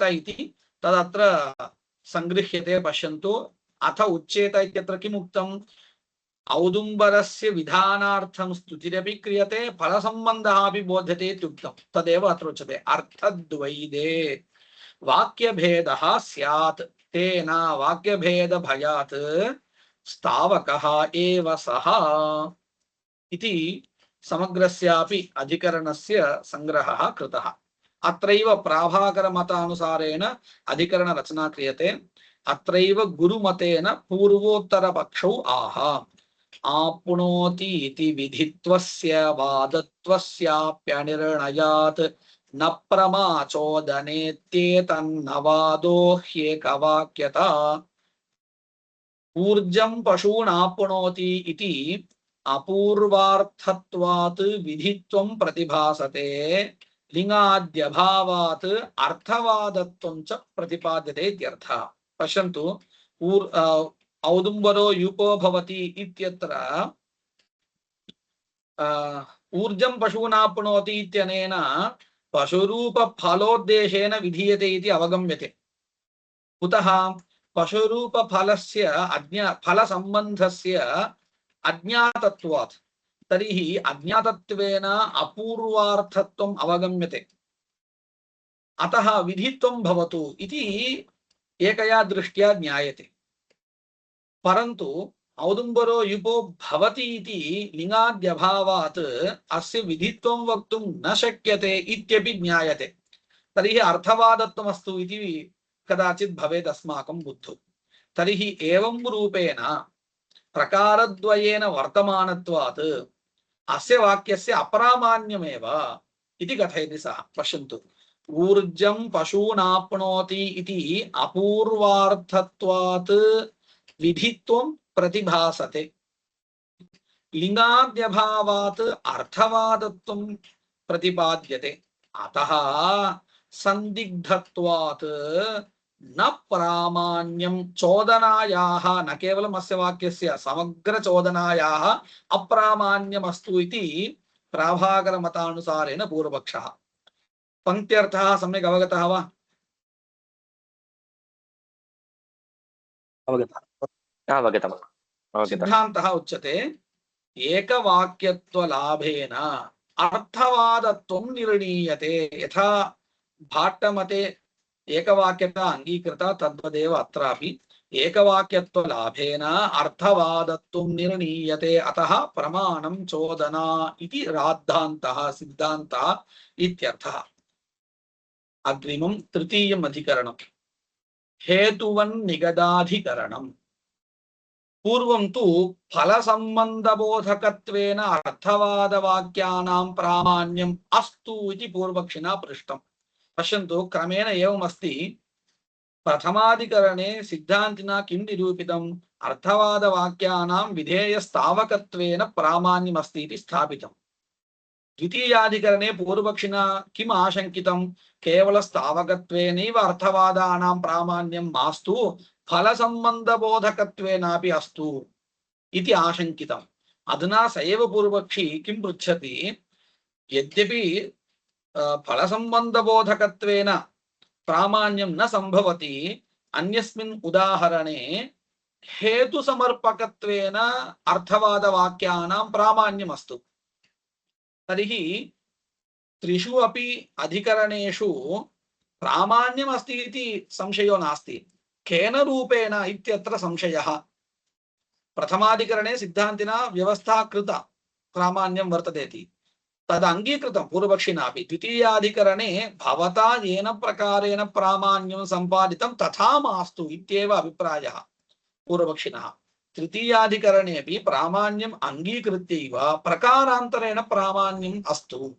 इति तदत्र संगृह्यते। पश्यन्तु, अथ उच्येत इत्यत्र किम् उक्तम्? औदुम्बरस्य विधानार्थं स्तुतिरपि क्रियते, फलसम्बन्धः अपि बोध्यते इत्युक्तं। तदेव अत्र उच्यते। अर्थद्वैधे वाक्यभेदः स्यात्, तेन वाक्यभेदभयात् स्थावकः एव सः इति समग्रस्यापि अधिकरणस्य संग्रहः कृतः। अत्रैव प्राभाकरमतानुसारेण अधिकरणरचना क्रियते। अत्रैव गुरुमतेन पूर्वोत्तरपक्षौ आह। आप्नोति इति विधित्वस्य वादत्वस्याप्यनिर्णयात् न प्रमाचोदनेत्येतन्नवादो ह्येकवाक्यता। ऊर्जं पशूनाप्नोति इति अपूर्वार्थत्वात् विधित्वं प्रतिभासते, लिंगाद्यभावात् अर्थवादत्वं च प्रतिपाद्यते इत्यर्थः। पश्यन्तु, औदुम्बरो यूपो भवति इत्यत्र ऊर्जं पशूनाप्नोति इत्यनेन पशुरूपफलोद्देशेन विधीयते इति अवगम्यते। कुतः? पशुरूपफलस्य फलसम्बन्धस्य अज्ञातत्वात्। तर्हि अज्ञातत्वेन अपूर्वार्थत्वम् अवगम्यते। अतः विधित्वं भवतु इति एकया दृष्ट्या ज्ञायते। परन्तु औदुम्बरो युपो भवति इति लिङ्गाद्यभावात् अस्य विधित्वं वक्तुं न शक्यते इत्यपि ज्ञायते। तर्हि अर्थवादत्वमस्तु इति कदाचित् भवेत् अस्माकं बुद्धौ। तर्हि एवं रूपेण प्रकारद्वयेन वर्तमानत्वात् अस्य वाक्यस्य अप्रामाण्यमेव इति कथयति सः। पश्यन्तु, ऊर्जं पशूनाप्नोति इति अपूर्वार्थत्वात् विधित्वं प्रतिभासते, लिङ्गाद्यभावात् अर्थवादत्वं प्रतिपाद्यते, अतः संदिग्धत्वात् न प्रामाण्यं चोदनायाः, न केवलम् अस्य वाक्यस्य समग्र चोदनायाः अप्रामाण्यमस्तु इति प्राभाकरमतानुसारेण पूर्वपक्षः। पङ्क्त्यर्थः सम्यक् अवगतः वा? अवगतम्। सिद्धान्तः उच्यते एकवाक्यत्वलाभेन अर्थवादत्वं निर्णीयते। यथा भाट्टमते एकवाक्यता अंगीकृता तद्वदेव अत्रापि एकवाक्यत्वलाभेन अर्थवादत्वं निर्णीयते, अतः प्रमाणं चोदना इति राद्धान्तः सिद्धान्तः इत्यर्थः। अग्रिमं तृतीयम् अधिकरणं हेतुवन्निगदाधिकरणम्। पूर्वं तु फलसम्बन्धबोधकत्वेन अर्थवादवाक्यानां प्रामाण्यम् अस्तु इति पूर्वपक्षिणा पृष्टम्। पश्यन्तु, क्रमेण एवमस्ति। प्रथमाधिकरणे सिद्धान्तिना किं निरूपितम्? अर्थवादवाक्यानां विधेयस्तावकत्वेन प्रामाण्यमस्ति इति स्थापितम्। द्वितीयाधिकरणे पूर्वपक्षिणा किम् आशङ्कितम्? केवलस्तावकत्वेनैव अर्थवादानां प्रामाण्यं मास्तु, फलसम्बन्धबोधकत्वेनापि अस्तु इति आशङ्कितम्। अधुना स एव पूर्वपक्षी किं पृच्छति? यद्यपि फलसम्बन्धबोधकत्वेन प्रामाण्यं न संभवति, अन्यस्मिन् उदाहरणे हेतुसमर्पकत्वेन अर्थवादवाक्यानां प्रामाण्यमस्तु। तर्हि त्रिषु अपि अधिकरणेषु प्रामाण्यमस्ति इति संशयो नास्ति। केन रूपेण इत्यत्र संशयः। प्रथमाधिकरणे सिद्धान्तिना व्यवस्था कृता प्रामाण्यं वर्तते इति, तद् अंगीकृतं पूर्वपक्षिणापि। द्वितीयाधिकरणे भवता येन प्रकारेण प्रामाण्यं सम्पादितं तथा मास्तु इत्येव अभिप्रायः पूर्वपक्षिणः। तृतीयाधिकरणेऽपि प्रामाण्यम् अंगीकृत्यैव प्रकारान्तरेण प्रामाण्यम् अस्तु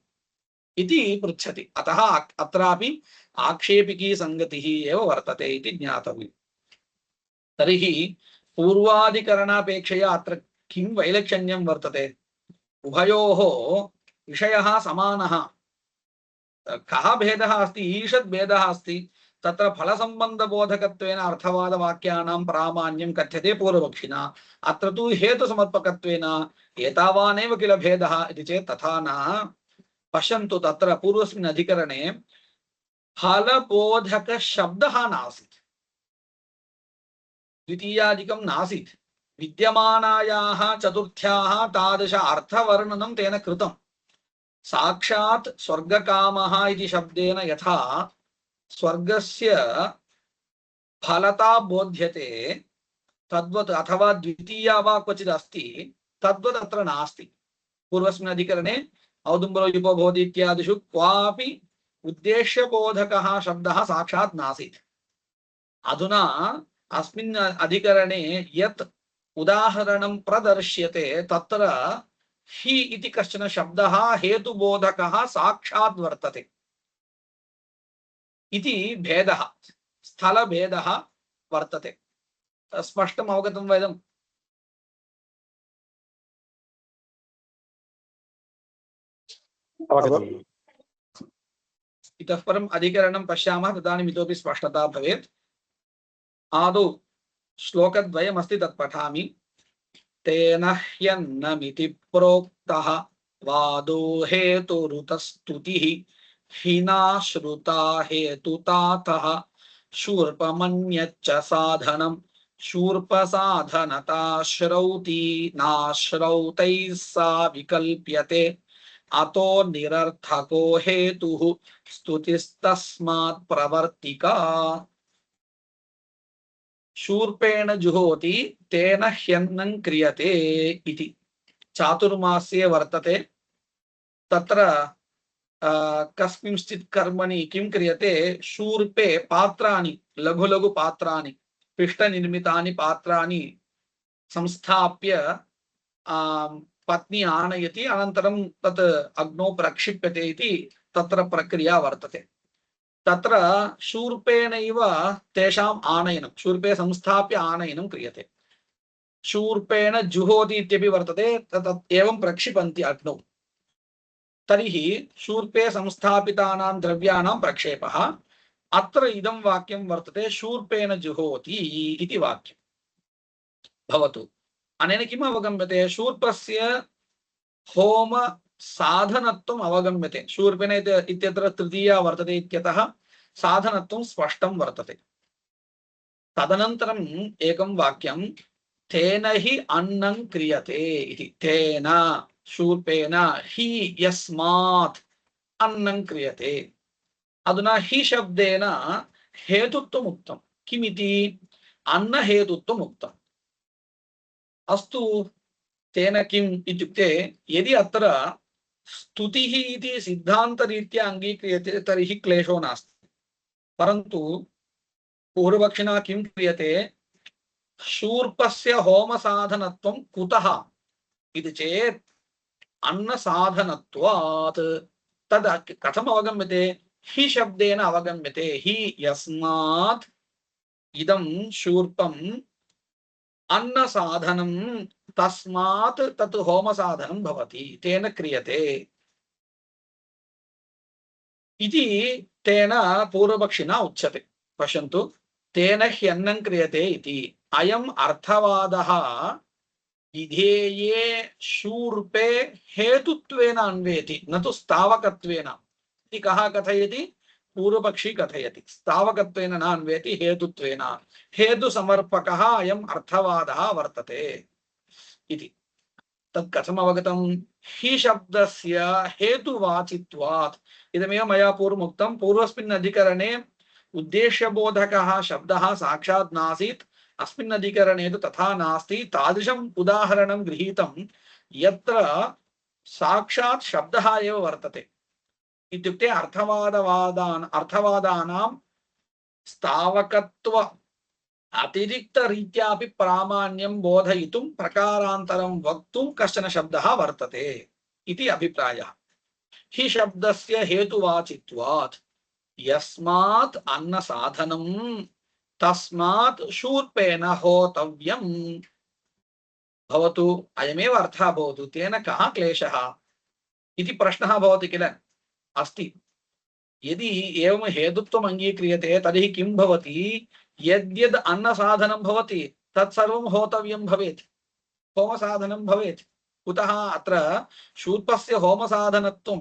इति पृच्छति। अतः अत्रापि आक्षेपिकी संगतिः एव वर्तते इति ज्ञातव्यम्। तर्हि पूर्वाधिकरणापेक्षया अत्र किं वैलक्षण्यं वर्तते? उभयोः विषयः समानः। कः भेदः अस्ति? ईषद् भेदः अस्ति। तत्र फलसम्बन्धबोधकत्वेन अर्थवादवाक्यानां प्रामाण्यं कथ्यते पूर्वपक्षिणा, अत्र तु हेतुसमर्पकत्वेन। एतावानेव किल भेदः इति चेत् तथा न। पश्यन्तु, तत्र पूर्वस्मिन् अधिकरणे फलबोधकशब्दः नासीत्, द्वितीयादिकं नासीत्। विद्यमानायाः चतुर्थ्याः तादृश अर्थवर्णनं तेन कृतम्। साक्षात् स्वर्गकामः इति शब्देन यथा स्वर्गस्य फलता बोध्यते तद्वत्, अथवा द्वितीया वा क्वचित् अस्ति, तद्वत् अत्र नास्ति। पूर्वस्मिन् अधिकरणे औदुम्बरो युपो भवति इत्यादिषु क्वापि उद्देश्यबोधकः शब्दः साक्षात् नासीत्। अधुना अस्मिन् अधिकरणे यत् उदाहरणं प्रदर्श्यते तत्र हि इति कश्चन शब्दः हेतुबोधकः साक्षात् वर्तते इति भेदः, स्थलभेदः वर्तते। स्पष्टम् अवगतं वा इदम्? इतः परम् अधिकरणं पश्यामः, तदानीम् इतोपि स्पष्टता भवेत्। आदौ श्लोकद्वयमस्ति, तत् पठामि। तेन ह्यन्नमिति प्रोक्तः वादो हेतुरुतस्तुतिः हिना श्रुता हेतुतातः शूर्पमन्यच्च साधनं शूर्पसाधनता श्रौती नाश्रौतैः सा विकल्प्यते अतो निरर्थको हेतुः स्तुतिस्तस्मात् प्रवर्तिका। शूर्पेण जुहोति तेन ह्यन्नं क्रियते इति चातुर्मास्ये वर्तते। तत्र कस्मिंश्चित् कर्मणि किं क्रियते, शूर्पे पात्राणि, लघु लघु पात्राणि, पिष्टनिर्मितानि पात्राणि संस्थाप्य पत्नी आनयति, अनन्तरं तत् अग्नौ प्रक्षिप्यते इति तत्र प्रक्रिया वर्तते। तत्र शूर्पेणैव तेषाम् आनयनं, शूर्पे संस्थाप्य आनयनं क्रियते। शूर्पेण जुहोति इत्यपि वर्तते, तत् एवं प्रक्षिपन्ति अग्नौ। तर्हि शूर्पे संस्थापितानां द्रव्याणां प्रक्षेपः। अत्र इदं वाक्यं वर्तते शूर्पेण जुहोति इति वाक्यं भवतु। अनेन किम् अवगम्यते, शूर्पस्य होम साधनत्वम् अवगम्यते। शूर्पेण इत्यत्र तृतीया वर्तते इत्यतः साधनत्वं स्पष्टं वर्तते। तदनन्तरम् एकं वाक्यं तेन हि अन्नं क्रियते इति। तेन शूर्पेण हि यस्मात् अन्नं क्रियते। अधुना हि शब्देन हेतुत्वम् उक्तं। किमिति? अन्न हेतुत्वम् उक्तम्। अस्तु, तेन किम् इत्युक्ते, यदि अत्र स्तुतिः इति सिद्धान्तरीत्या अङ्गीक्रियते तर्हि क्लेशो नास्ति। परन्तु पूर्वपक्षिणा किं क्रियते, शूर्पस्य होमसाधनत्वं कुतः इति चेत् अन्नसाधनत्वात्। तद् कथम् अवगम्यते? हि शब्देन अवगम्यते। हि यस्मात् इदं शूर्पम् अन्नसाधनं, तस्मात् तत् होमसाधनं भवति, तेन क्रियते इति तेन पूर्वपक्षिणा उच्यते। पश्यन्तु, तेन ह्यन्नं क्रियते इति। अयम् अर्थवादः विधेये शूर्पे हेतुत्वेन अन्वेति, न तु स्थावकत्वेन। इति कः कथयति? पूर्वपक्षी कथयति। स्थावकत्वेन न अन्वेति, हेतुत्वेन। हेतुसमर्पकः अयम् अर्थवादः वर्तते इति। तत् कथम् अवगतम्? हि शब्दस्य हेतुवाचित्वात्। इदमेव मया पूर्वमुक्तं। पूर्वस्मिन् अधिकरणे उद्देश्यबोधकः शब्दः साक्षात् नासीत्, अस्मिन् अधिकरणे तु तथा नास्ति। तादृशम् उदाहरणं गृहीतं यत्र साक्षात् शब्दः एव वर्तते। इत्युक्ते अर्थवादानां स्थावकत्व अतिरिक्तरीत्यापि प्रामाण्यं बोधयितुं प्रकारान्तरं वक्तुं कश्चन शब्दः वर्तते इति अभिप्रायः। हि शब्दस्य हेतुवाचित्वात् यस्मात् अन्नसाधनं तस्मात् शूर्पेण होतव्यम् भवतु। अयमेव अर्थः भवतु। तेन कः क्लेशः इति प्रश्नः भवति किल? अस्ति। यदि एवं हेतुत्वम् अङ्गीक्रियते तर्हि किं भवति? यद्यद् अन्नसाधनं भवति तत्सर्वं होतव्यं भवेत्, होमसाधनं भवेत्। कुतः? अत्र शूर्पस्य होमसाधनत्वं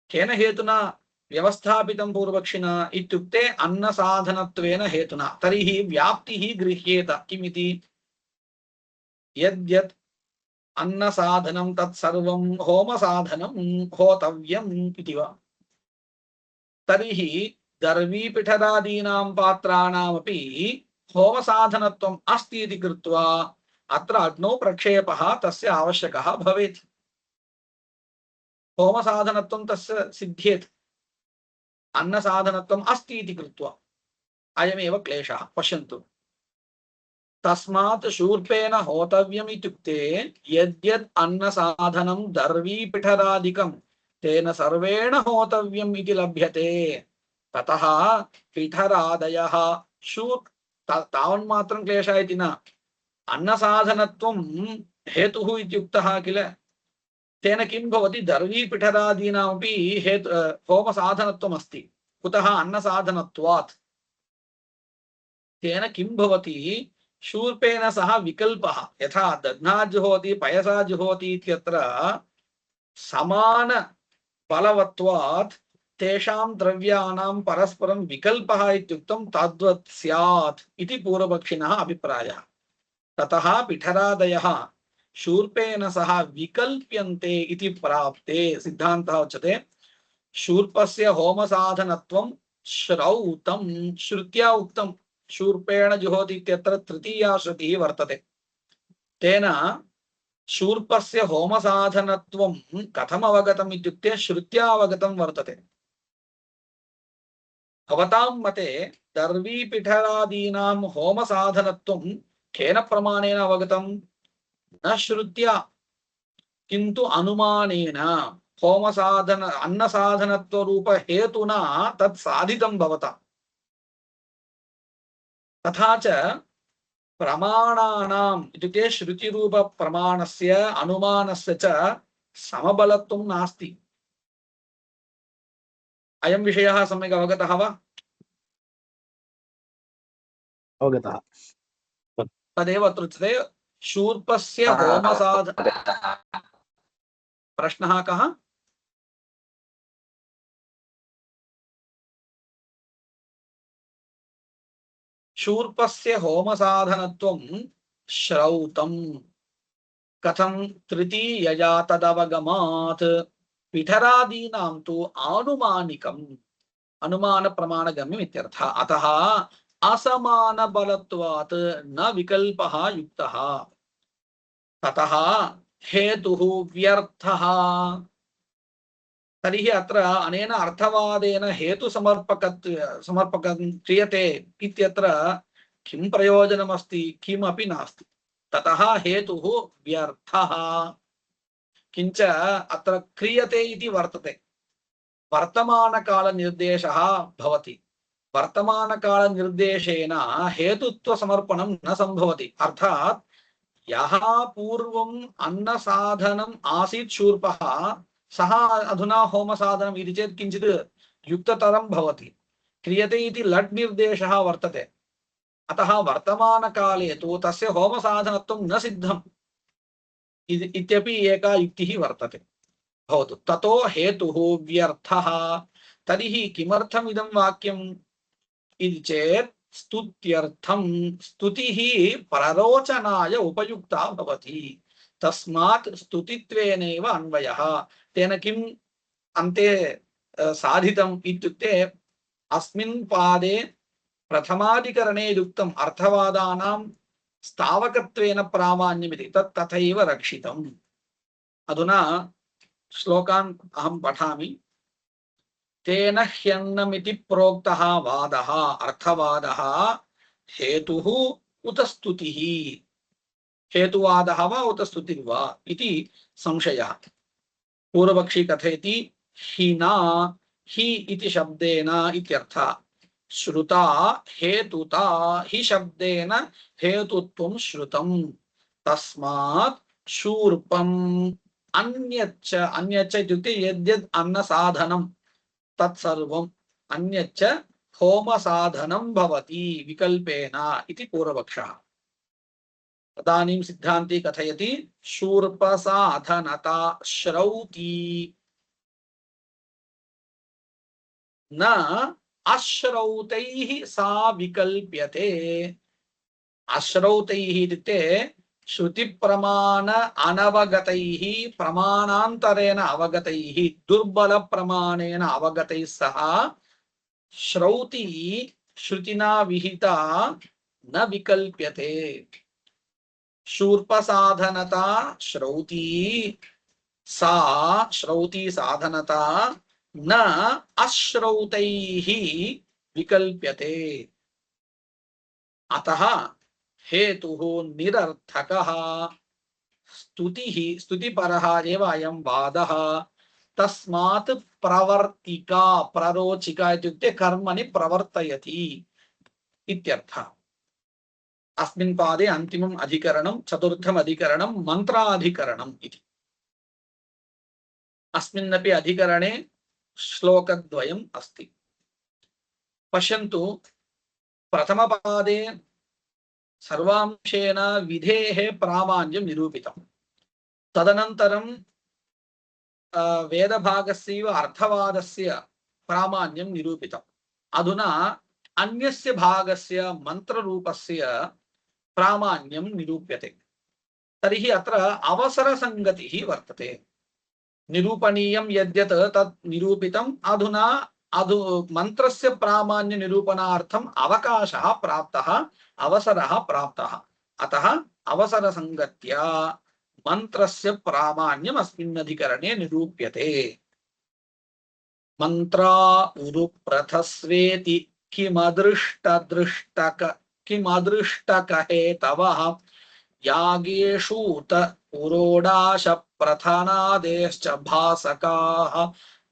केन हेतुना व्यवस्थापितं पूर्वपक्षिणा इत्युक्ते अन्नसाधनत्वेन हेतुना। तर्हि व्याप्तिः गृह्येत। किमिति? यद्यत् अन्नसाधनं तत्सर्वं होमसाधनं होतव्यम् इति वा? तर्हि दर्वीपिठरादीनां पात्राणामपि होमसाधनत्वम् अस्ति इति कृत्वा अत्र अग्नौ प्रक्षेपः तस्य आवश्यकः भवेत्। होमसाधनत्वं तस्य सिद्ध्येत्, अन्नसाधनत्वम् अस्ति इति कृत्वा। अयमेव क्लेशः। पश्यन्तु, तस्मात् शूर्पेण होतव्यम् इत्युक्ते यद्यद् अन्नसाधनं दर्वीपिठरादिकं तेन सर्वेण होतव्यम् इति लभ्यते। ततः पिठरादयः तावन्मात्रं क्लेशः इति न। अन्नसाधनत्वं हेतुः इत्युक्तः किल? तेन किं भवति? दर्वीपिठरादीनामपि हेतु होमसाधनत्वम् अस्ति। कुतः? अन्नसाधनत्वात्। तेन किं भवति? शूर्पेण सह विकल्पः। यथा दध्ना जुहोति पयसा जुहोति इत्यत्र समान बलवत्वात् तेषां द्रव्याणां परस्परं विकल्पः इत्युक्तं तद्वत् स्यात् इति पूर्वपक्षिणः अभिप्रायः। ततः पिठरादयः शूर्पेण सह विकल्प्यन्ते इति प्राप्ते सिद्धान्तः उच्यते शूर्पस्य होमसाधनत्वं श्रौतं, श्रुत्या उक्तं। शूर्पेण जुहोति इत्यत्र तृतीया श्रुतिः वर्तते। तेन शूर्पस्य होमसाधनत्वं कथम् अवगतम् इत्युक्ते श्रुत्या अवगतं वर्तते। भवतां मते दर्वीपिठरादीनां होमसाधनत्वं केन प्रमाणेन अवगतं? न श्रुत्या किन्तु अनुमानेन। होमसाधन अन्नसाधनत्वरूप हेतुना तत् साधितं भवता। तथा च प्रमाणानाम् इत्युक्ते श्रुतिरूप प्रमाणस्य अनुमानस्य च समबलत्वं नास्ति। अयं विषयः सम्यक् अवगतः वा? अवगतः। तदेव अत्र उच्यते शूर्पस्य होमसाधन। प्रश्नः कः? शूर्पस्य होमसाधनत्वं श्रौतम् कथं तृतीयया तदवगमात् पिठरादीनां तु आनुमानिकम् अनुमानप्रमाणगम्यम् इत्यर्थः। अतः असमानबलत्वात् न विकल्पः युक्तः। ततः हेतुः व्यर्थः। तर्हि अत्र अनेन अर्थवादेन समर्पकं क्रियते इत्यत्र किं प्रयोजनमस्ति? किमपि नास्ति। ततः हेतुः व्यर्थः। किञ्च अत्र क्रियते इति वर्तते, वर्तमानकालनिर्देशः भवति। वर्तमानकालनिर्देशेन हेतुत्वसमर्पणं न सम्भवति। अर्थात् यः पूर्वम् अन्नसाधनम् आसीत् शूर्पः, सः अधुना होमसाधनम् इति चेत् किञ्चित् युक्ततरं भवति। क्रियते इति लट् निर्देशः वर्तते। अतः वर्तमानकाले तु तस्य होमसाधनत्वं न सिद्धम् इत्यपि एका युक्तिः वर्तते। भवतु ततो हेतुः व्यर्थः। तर्हि किमर्थम् इदं वाक्यम् इति चेत् स्तुत्यर्थं। स्तुतिः प्ररोचनाय उपयुक्ता भवति। तस्मात् स्तुतित्वेनैव अन्वयः। तेन किम् अन्ते साधितम् इत्युक्ते अस्मिन् पादे प्रथमाधिकरणे युक्तम् अर्थवादानां स्थावकत्वेन प्रामाण्यमिति तत् तथैव रक्षितम्। अधुना श्लोकान् अहं पठामि। तेन ह्यन्नमिति प्रोक्तः वादः अर्थवादः हेतुः उत स्तुतिः। हेतुवादः वा उत स्तुतिर्वा इति संशयः। पूर्वपक्षी कथयति हिना हि इति शब्देन इत्यर्थः। श्रुता हेतुता हि शब्देन हेतुत्वं श्रुतं। तस्मात् शूर्पम् अन्यच्च अन्यच्च इत्युक्ते यद्यद् अन्नसाधनं तत्सर्वम् अन्यच्च होमसाधनं भवति विकल्पेन इति पूर्वपक्षः। तदानीं सिद्धान्ती कथयति शूर्पसाधनता श्रौती न अश्रौतैः सा विकल्प्यते। अश्रौतैः इत्युक्ते श्रुतिप्रमाण अनवगतैः प्रमाणान्तरेण अवगतैः दुर्बलप्रमाणेन अवगतैः सह श्रौती श्रुतिना विहिता न विकल्प्यते। शूर्पसाधनता श्रौती सा श्रौती साधनता न अश्रौतैः विकल्प्यते। अतः हेतुः निरर्थकः। स्तुतिः स्तुतिपरः एव अयं वादः। तस्मात् प्रवर्तिका प्ररोचिका इत्युक्ते कर्मणि प्रवर्तयति इत्यर्थः। अस्मिन् पादे अन्तिमम् अधिकरणं चतुर्थम् अधिकरणं मन्त्राधिकरणम् इति। अस्मिन्नपि अधिकरणे श्लोकद्वयम् अस्ति। पश्यन्तु, प्रथमपादे सर्वांशेन विधेः प्रामाण्यं निरूपितम्। तदनन्तरं वेदभागस्यैव अर्थवादस्य प्रामाण्यं निरूपितम्। अधुना अन्यस्य भागस्य मन्त्ररूपस्य प्रामाण्यं निरूप्यते। तर्हि अत्र अवसरसङ्गतिः वर्तते। निरूपणीयं यद्यत् तत् निरूपितम्। अधुना अदु मंत्रस्य प्रामाण्य निरूपणार्थम् अवकाशः प्राप्तः, अवसरः प्राप्तः। अतः अवसर संगत्या मंत्रस्य प्रामाण्यम् अस्मिन् अधिकरणे निरूप्यते। मंत्रा उरुप्रथस्वेति किमदृष्टकहेतवः यागेषूत पुरोडाश प्रथनादेश्च भासकाः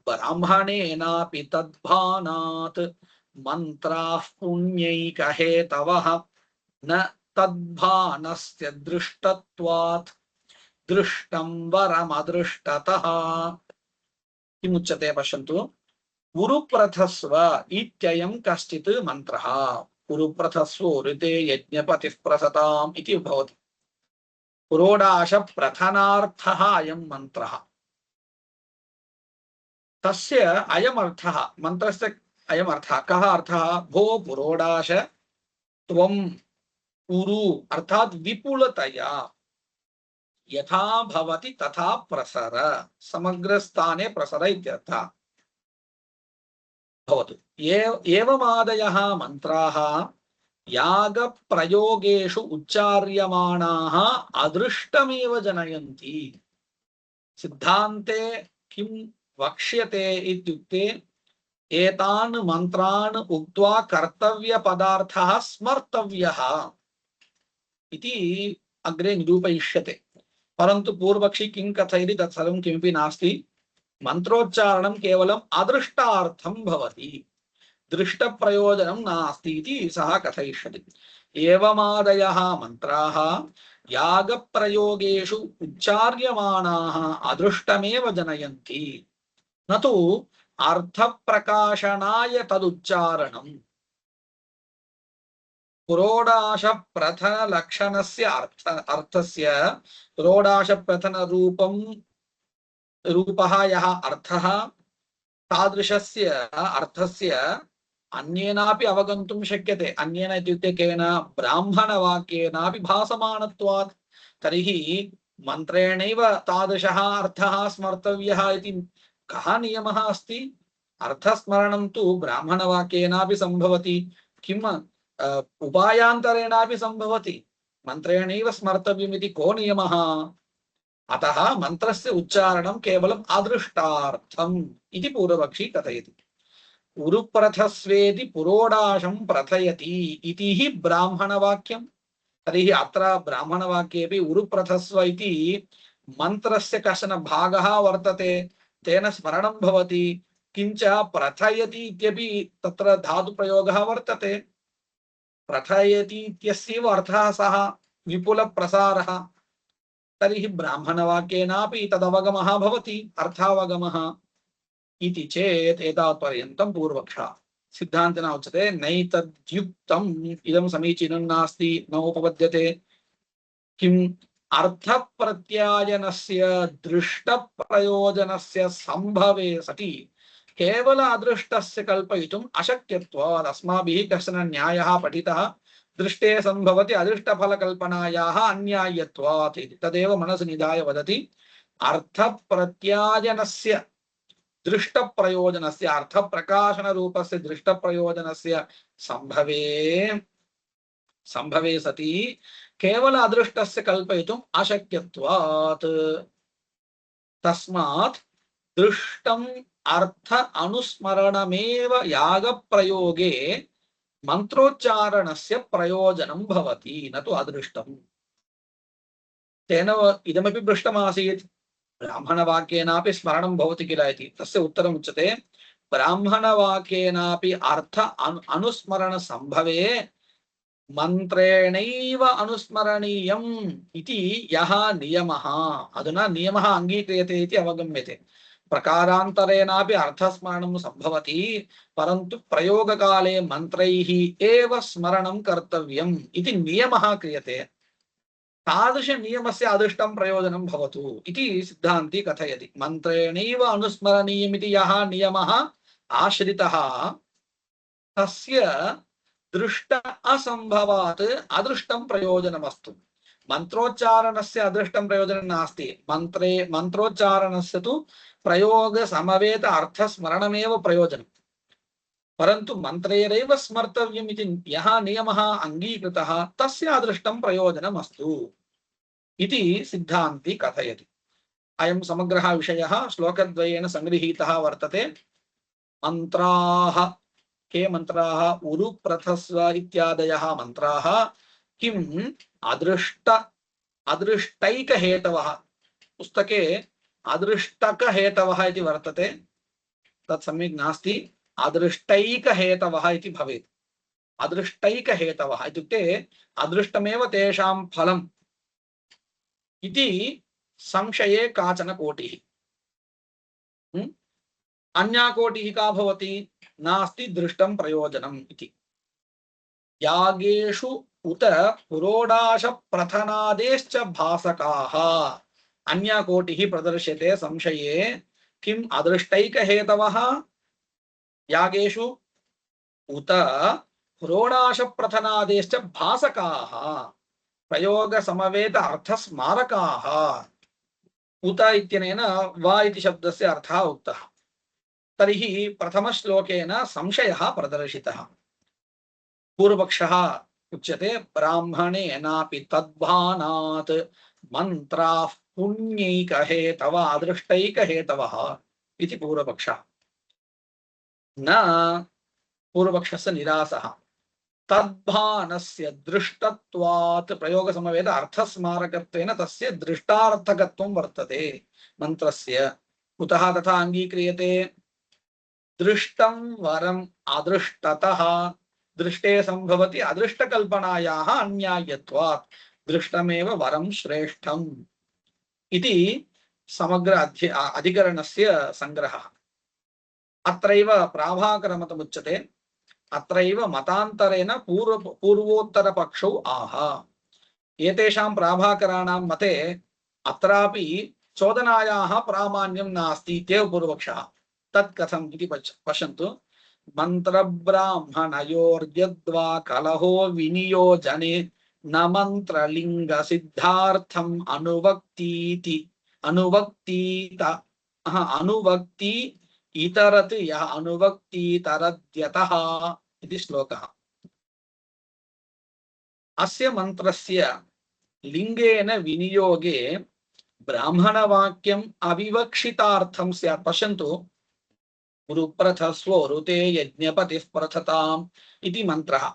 ब्राह्मणेनापि तद्भानात् मन्त्राः पुण्यैकहेतवः न तद्भानस्य दृष्टत्वात् दृष्टं वरमदृष्टतः। किमुच्यते पश्यन्तु। उरुप्रथस्व इत्ययं कश्चित् मन्त्रः। उरुप्रथस्व ऋते यज्ञपतिः प्रसताम् इति भवति। पुरोडाश प्रथनार्थः अयं मन्त्रः। तस्य अयमर्थः, मन्त्रस्य अयमर्थः। कः अर्थः? भो पुरोडाश त्वं उरु अर्थात् विपुलतया यथा भवति तथा प्रसर, समग्र स्थाने प्रसर इत्यर्थः भवतु। एवमादयः मन्त्राः याग प्रयोगेषु उच्चार्यमाणाः अदृष्टमेव जनयन्ति। सिद्धान्ते किं वक्ष्यते इत्युक्ते एतान् मन्त्रान् उक्त्वा कर्तव्य पदार्थः स्मर्तव्यः इति अग्रे निरूपयिष्यते। परन्तु पूर्वपक्षी किं कथयति तत्सर्वं किमपि नास्ति। मंत्रोच्चारणं केवलम् अदृष्टार्थं भवति, दृष्टप्रयोजनं नास्ति इति सः कथयिष्यति। एवमादयः मन्त्राः यागप्रयोगेषु उच्चार्यमाणाः अदृष्टमेव जनयन्ति, न तु अर्थप्रकाशनाय तदुच्चारणम्। पुरोडाश प्रथन लक्षणस्य अर्थस्य पुरोडाश प्रथन रूपः यः अर्थः तादृशस्य अर्थस्य अन्येनापि अवगन्तुं शक्यते। अन्येन इत्युक्ते केन? ब्राह्मणवाक्येनापि भासमानत्वात्। तर्हि मन्त्रेणैव तादृशः अर्थः स्मर्तव्यः इति कः नियमः अस्ति? अर्थस्मरणं तु ब्राह्मणवाक्येनापि सम्भवति, किम् उपायान्तरेणापि सम्भवति। मन्त्रेणैव स्मर्तव्यमिति को नियमः? अतः मन्त्रस्य उच्चारणं केवलम् अदृष्टार्थम् इति पूर्वपक्षी कथयति। उरुप्रथस्वेति पुरोडाशं प्रथयति इति हि ब्राह्मणवाक्यं। तर्हि अत्र ब्राह्मणवाक्येपि उरुप्रथस्व इति मन्त्रस्य कश्चन भागः वर्तते, तेन स्मरणं भवति। किञ्च प्रथयति इत्यपि तत्र धातुप्रयोगः वर्तते। प्रथयति इत्यस्यैव अर्थः सः विपुलप्रसारः। तर्हि ब्राह्मणवाक्येनापि तदवगमः भवति, अर्थावगमः इति चेत् एतावत्पर्यन्तं पूर्वपक्षः। सिद्धान्तेन उच्यते नैतद्युक्तम् इदं समीचीनं नास्ति, न उपपद्यते। किम्? अर्थप्रत्यायनस्य दृष्टप्रयोजनस्य सम्भवे सति केवल अदृष्टस्य कल्पयितुम् अशक्यत्वात् अस्माभिः कश्चन न्यायः पठितः, दृष्टे सम्भवति अदृष्टफलकल्पनायाः अन्याय्यत्वात् इति। तदेव मनसि निधाय वदति अर्थप्रत्यायनस्य दृष्टप्रयोजनस्य, अर्थप्रकाशनरूपस्य दृष्टप्रयोजनस्य सम्भवे सति केवल अदृष्टस्य कल्पयितुम् अशक्यत्वात्। तस्मात् दृष्टम् अर्थ अनुस्मरणमेव यागप्रयोगे मंत्रोच्चारणस्य प्रयोजनं भवति, न तु अदृष्टम्। तेन इदमपि पृष्टमासीत् ब्राह्मणवाक्येनापि स्मरणं भवति किल इति। तस्य उत्तरम् उच्यते ब्राह्मणवाक्येनापि अर्थ अनुस्मरण सम्भवे मन्त्रेणैव अनुस्मरणीयम् इति यः नियमः, अधुना नियमः अङ्गीक्रियते इति अवगम्यते। प्रकारान्तरेणापि अर्थस्मरणं सम्भवति, परन्तु प्रयोगकाले मन्त्रैः एव स्मरणं कर्तव्यम् इति नियमः क्रियते। तादृश नियमस्य अदृष्टं प्रयोजनं भवतु इति सिद्धान्ती कथयति। मन्त्रेणैव अनुस्मरणीयमिति यः नियमः आश्रितः तस्य दृष्ट असंभवात् अदृष्टं प्रयोजनमस्तु। मंत्रोच्चारणस्य अदृष्टं प्रयोजनं नास्ति। मंत्रोच्चारणस्य तु प्रयोग समवेत अर्थस्मरणमेव प्रयोजनं। परन्तु मन्त्रेरैव स्मर्तव्यम् इति यः नियमः अङ्गीकृतः तस्य अदृष्टं प्रयोजनमस्तु इति सिद्धान्ती कथयति। अयं समग्रः विषयः श्लोकद्वयेन संगृहीतः वर्तते। मन्त्राः के मन्त्राः उरुप्रथस्व इत्यादयः मन्त्राः किम् अदृष्टैकहेतवः पुस्तके अदृष्टकहेतवः इति वर्तते तत् सम्यक् नास्ति अदृष्टैकहेतवः इति भवेत्। अदृष्टैकहेतवः इत्युक्ते अदृष्टमेव तेषां फलम् इति संशये काचन कोटिः। अन्या कोटिः का भवति नास्ति दृष्टं प्रयोजनम् इति। यागेषु उत पुरोडाश प्रथनादेश्च भासकाः अन्या कोटिः प्रदर्श्यते संशये किम् अदृष्टैकहेतवः यागेषु उत पुरोडाश प्रथनादेश्च भासकाः प्रयोग समवेत अर्थस्मारकाः। उत इत्यनेन वा इति शब्दस्य अर्थः उक्तः। तर्हि प्रथमश्लोकेन संशयः प्रदर्शितः। पूर्वपक्षः उच्यते ब्राह्मणेनापि तद्भानात् मन्त्राः पुण्यैकहेतव अदृष्टैकहेतवः इति पूर्वपक्षः। न पूर्वपक्षस्य निरासः। तद्भानस्य दृष्टत्वात् प्रयोगसमवेत अर्थस्मारकत्वेन तस्य दृष्टार्थकत्वं वर्तते मन्त्रस्य। कुतः तथा अङ्गीक्रियते? दृष्टं वरम् अदृष्टतः दृष्टे संभवति अदृष्टकल्पनायाः अन्यायत्वात् दृष्टमेव वरं श्रेष्ठम् इति समग्र अधिकरणस्य संग्रहः। अत्रैव प्राभाकरमतमुच्यते। अत्रैव मतान्तरेण पूर्वोत्तरपक्षौ आह। एतेषां प्राभाकराणां मते अत्रापि चोदनायाः प्रामाण्यं नास्ति इत्येव पूर्वपक्षः। तत् कथम् इति पश्यन्तु। मन्त्रब्राह्मणयोर्यद्वा कलहो विनियोजने न मन्त्रलिङ्ग सिद्धार्थम् अनुवक्ति इतरत् यः अनुवक्तितरद्यतः इति श्लोकः। अस्य मन्त्रस्य लिङ्गेन विनियोगे ब्राह्मणवाक्यम् अविवक्षितार्थं स्यात्। पश्यन्तु, उरुप्रथस्व ऋते यज्ञपतिः प्रथताम् इति मन्त्रः।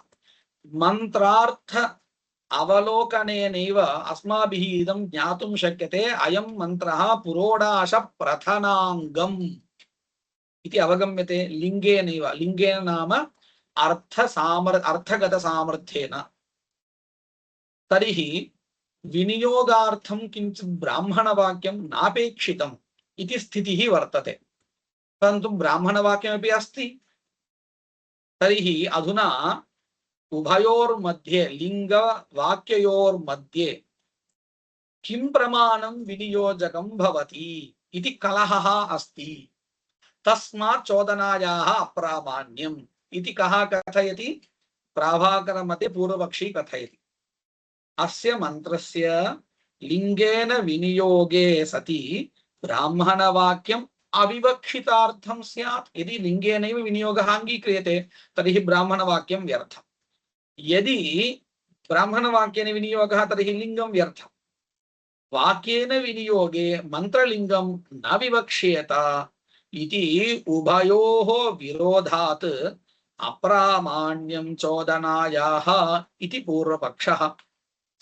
मन्त्रार्थ अवलोकनेनैव अस्माभिः इदं ज्ञातुं शक्यते अयं मन्त्रः पुरोडाश प्रथनाङ्गम् इति अवगम्यते। लिङ्गेनैव, लिङ्गेन नाम अर्थगत सामर्थ्येन। तर्हि विनियोगार्थं किञ्चित् ब्राह्मणवाक्यं नापेक्षितम् इति स्थितिः वर्तते। परन्तु ब्राह्मणवाक्यमपि अस्ति। तर्हि अधुना उभयोर्मध्ये लिङ्गवाक्ययोर्मध्ये किं प्रमाणं विनियोजकं भवति इति कलहः अस्ति। तस्मात् चोदनायाः अप्रामाण्यम् इति कः कथयति? प्राभाकरमते पूर्वपक्षी कथयति। अस्य मन्त्रस्य लिङ्गेन विनियोगे सति ब्राह्मणवाक्यम् अविवक्षितार्थं स्यात्। यदि लिङ्गेनैव विनियोगः अङ्गीक्रियते तर्हि ब्राह्मणवाक्यं व्यर्थम्। यदि ब्राह्मणवाक्येन विनियोगः तर्हि लिङ्गं व्यर्थम्। वाक्येन विनियोगे मन्त्रलिङ्गं न विवक्ष्येत इति उभयोः विरोधात् अप्रामाण्यं चोदनायाः इति पूर्वपक्षः।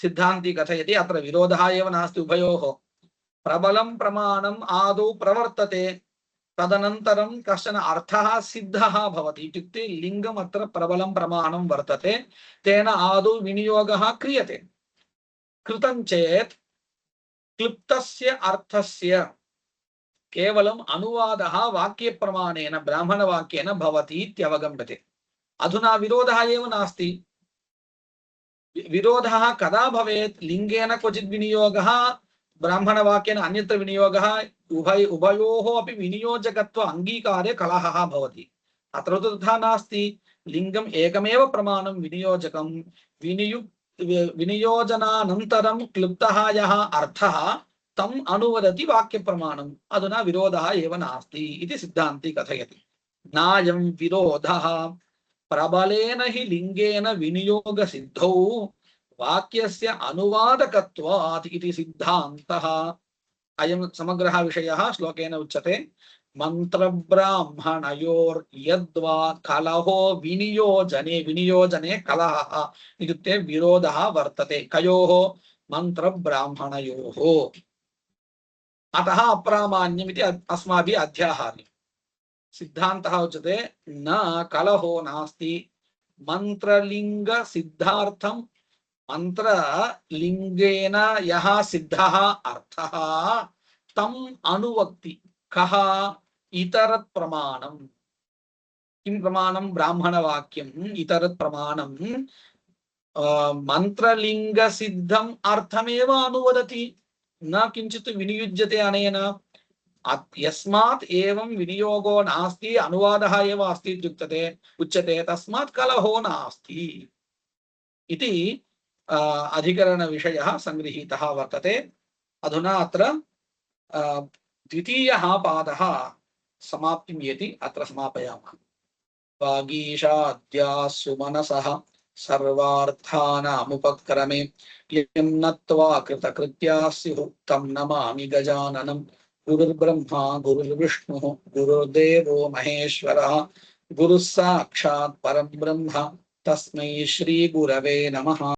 सिद्धान्ती कथयति अत्र विरोधः एव नास्ति उभयोः। प्रबलं प्रमाणम् आदौ प्रवर्तते, तदनन्तरं कश्चन अर्थः सिद्धः भवति। इत्युक्ते लिङ्गम् अत्र प्रबलं प्रमाणं वर्तते, तेन आदौ विनियोगः क्रियते। कृतं चेत् क्लुप्तस्य अर्थस्य केवलम् अनुवादः वाक्यप्रमाणेन ब्राह्मणवाक्येन भवति इत्यवगम्यते। अधुना विरोधः एव नास्ति। विरोधः कदा भवेत्? लिङ्गेन क्वचित् विनियोगः, ब्राह्मणवाक्येन अन्यत्र विनियोगः, उभयोः अपि विनियोजकत्व अङ्गीकारे कलहः भवति। अत्र तु तथा नास्ति। लिङ्गम् एकमेव प्रमाणं विनियोजकं। विनियोजनानन्तरं क्लुप्तः यः अर्थः तम् अनुवदति वाक्यप्रमाणम्। अधुना विरोधः एव नास्ति इति सिद्धान्ती कथयति। नायं विरोधः प्रबलेन हि लिंगेन विनियोग सिद्धौ वाक्यस्य अनुवादकत्वात् इति सिद्धान्तः। अयं समग्रः विषयः श्लोकेन उच्यते। मंत्रब्राह्मणयोर्यद्वा कलहो विनियोजने, विनियोजने कलहः इत्युक्ते विरोधः वर्तते। कयोः? मंत्रब्राह्मणयोः। अतः अप्रामाण्यमिति अस्माभिः अध्याहार्यम्। सिद्धान्तः उच्यते न कलहो नास्ति। मंत्रलिंग सिद्धार्थं मंत्रलिंगेन यः सिद्धः अर्थः तम् अनुवक्ति। कः? इतरत् प्रमाणम्। किं प्रमाणं? ब्राह्मणवाक्यम् इतरत् प्रमाणम् मंत्रलिंग सिद्धम् अर्थमेव अनुवदति, न किंचित् विनियुज्यते अनेन। यस्मात् एवं विनियोगो नास्ति, अनुवादः एव अस्ति इत्युक्ते उच्यते, तस्मात् कलहो नास्ति इति अधिकरणविषयः संगृहीतः वर्तते। अधुना अत्र द्वितीयः पादः समाप्तिं येति अत्र समापयामः। वागीशाद्याः सुमनसः सर्वार्थानामुपक्रमे यं नत्वा कृतकृत्याः स्युः तं नमामि गजाननं। गुरुर्ब्रह्मा गुरुर्विष्णुः गुरुर्देवो महेश्वरः गुरुः साक्षात् परं ब्रह्म तस्मै श्री गुरवे नमः।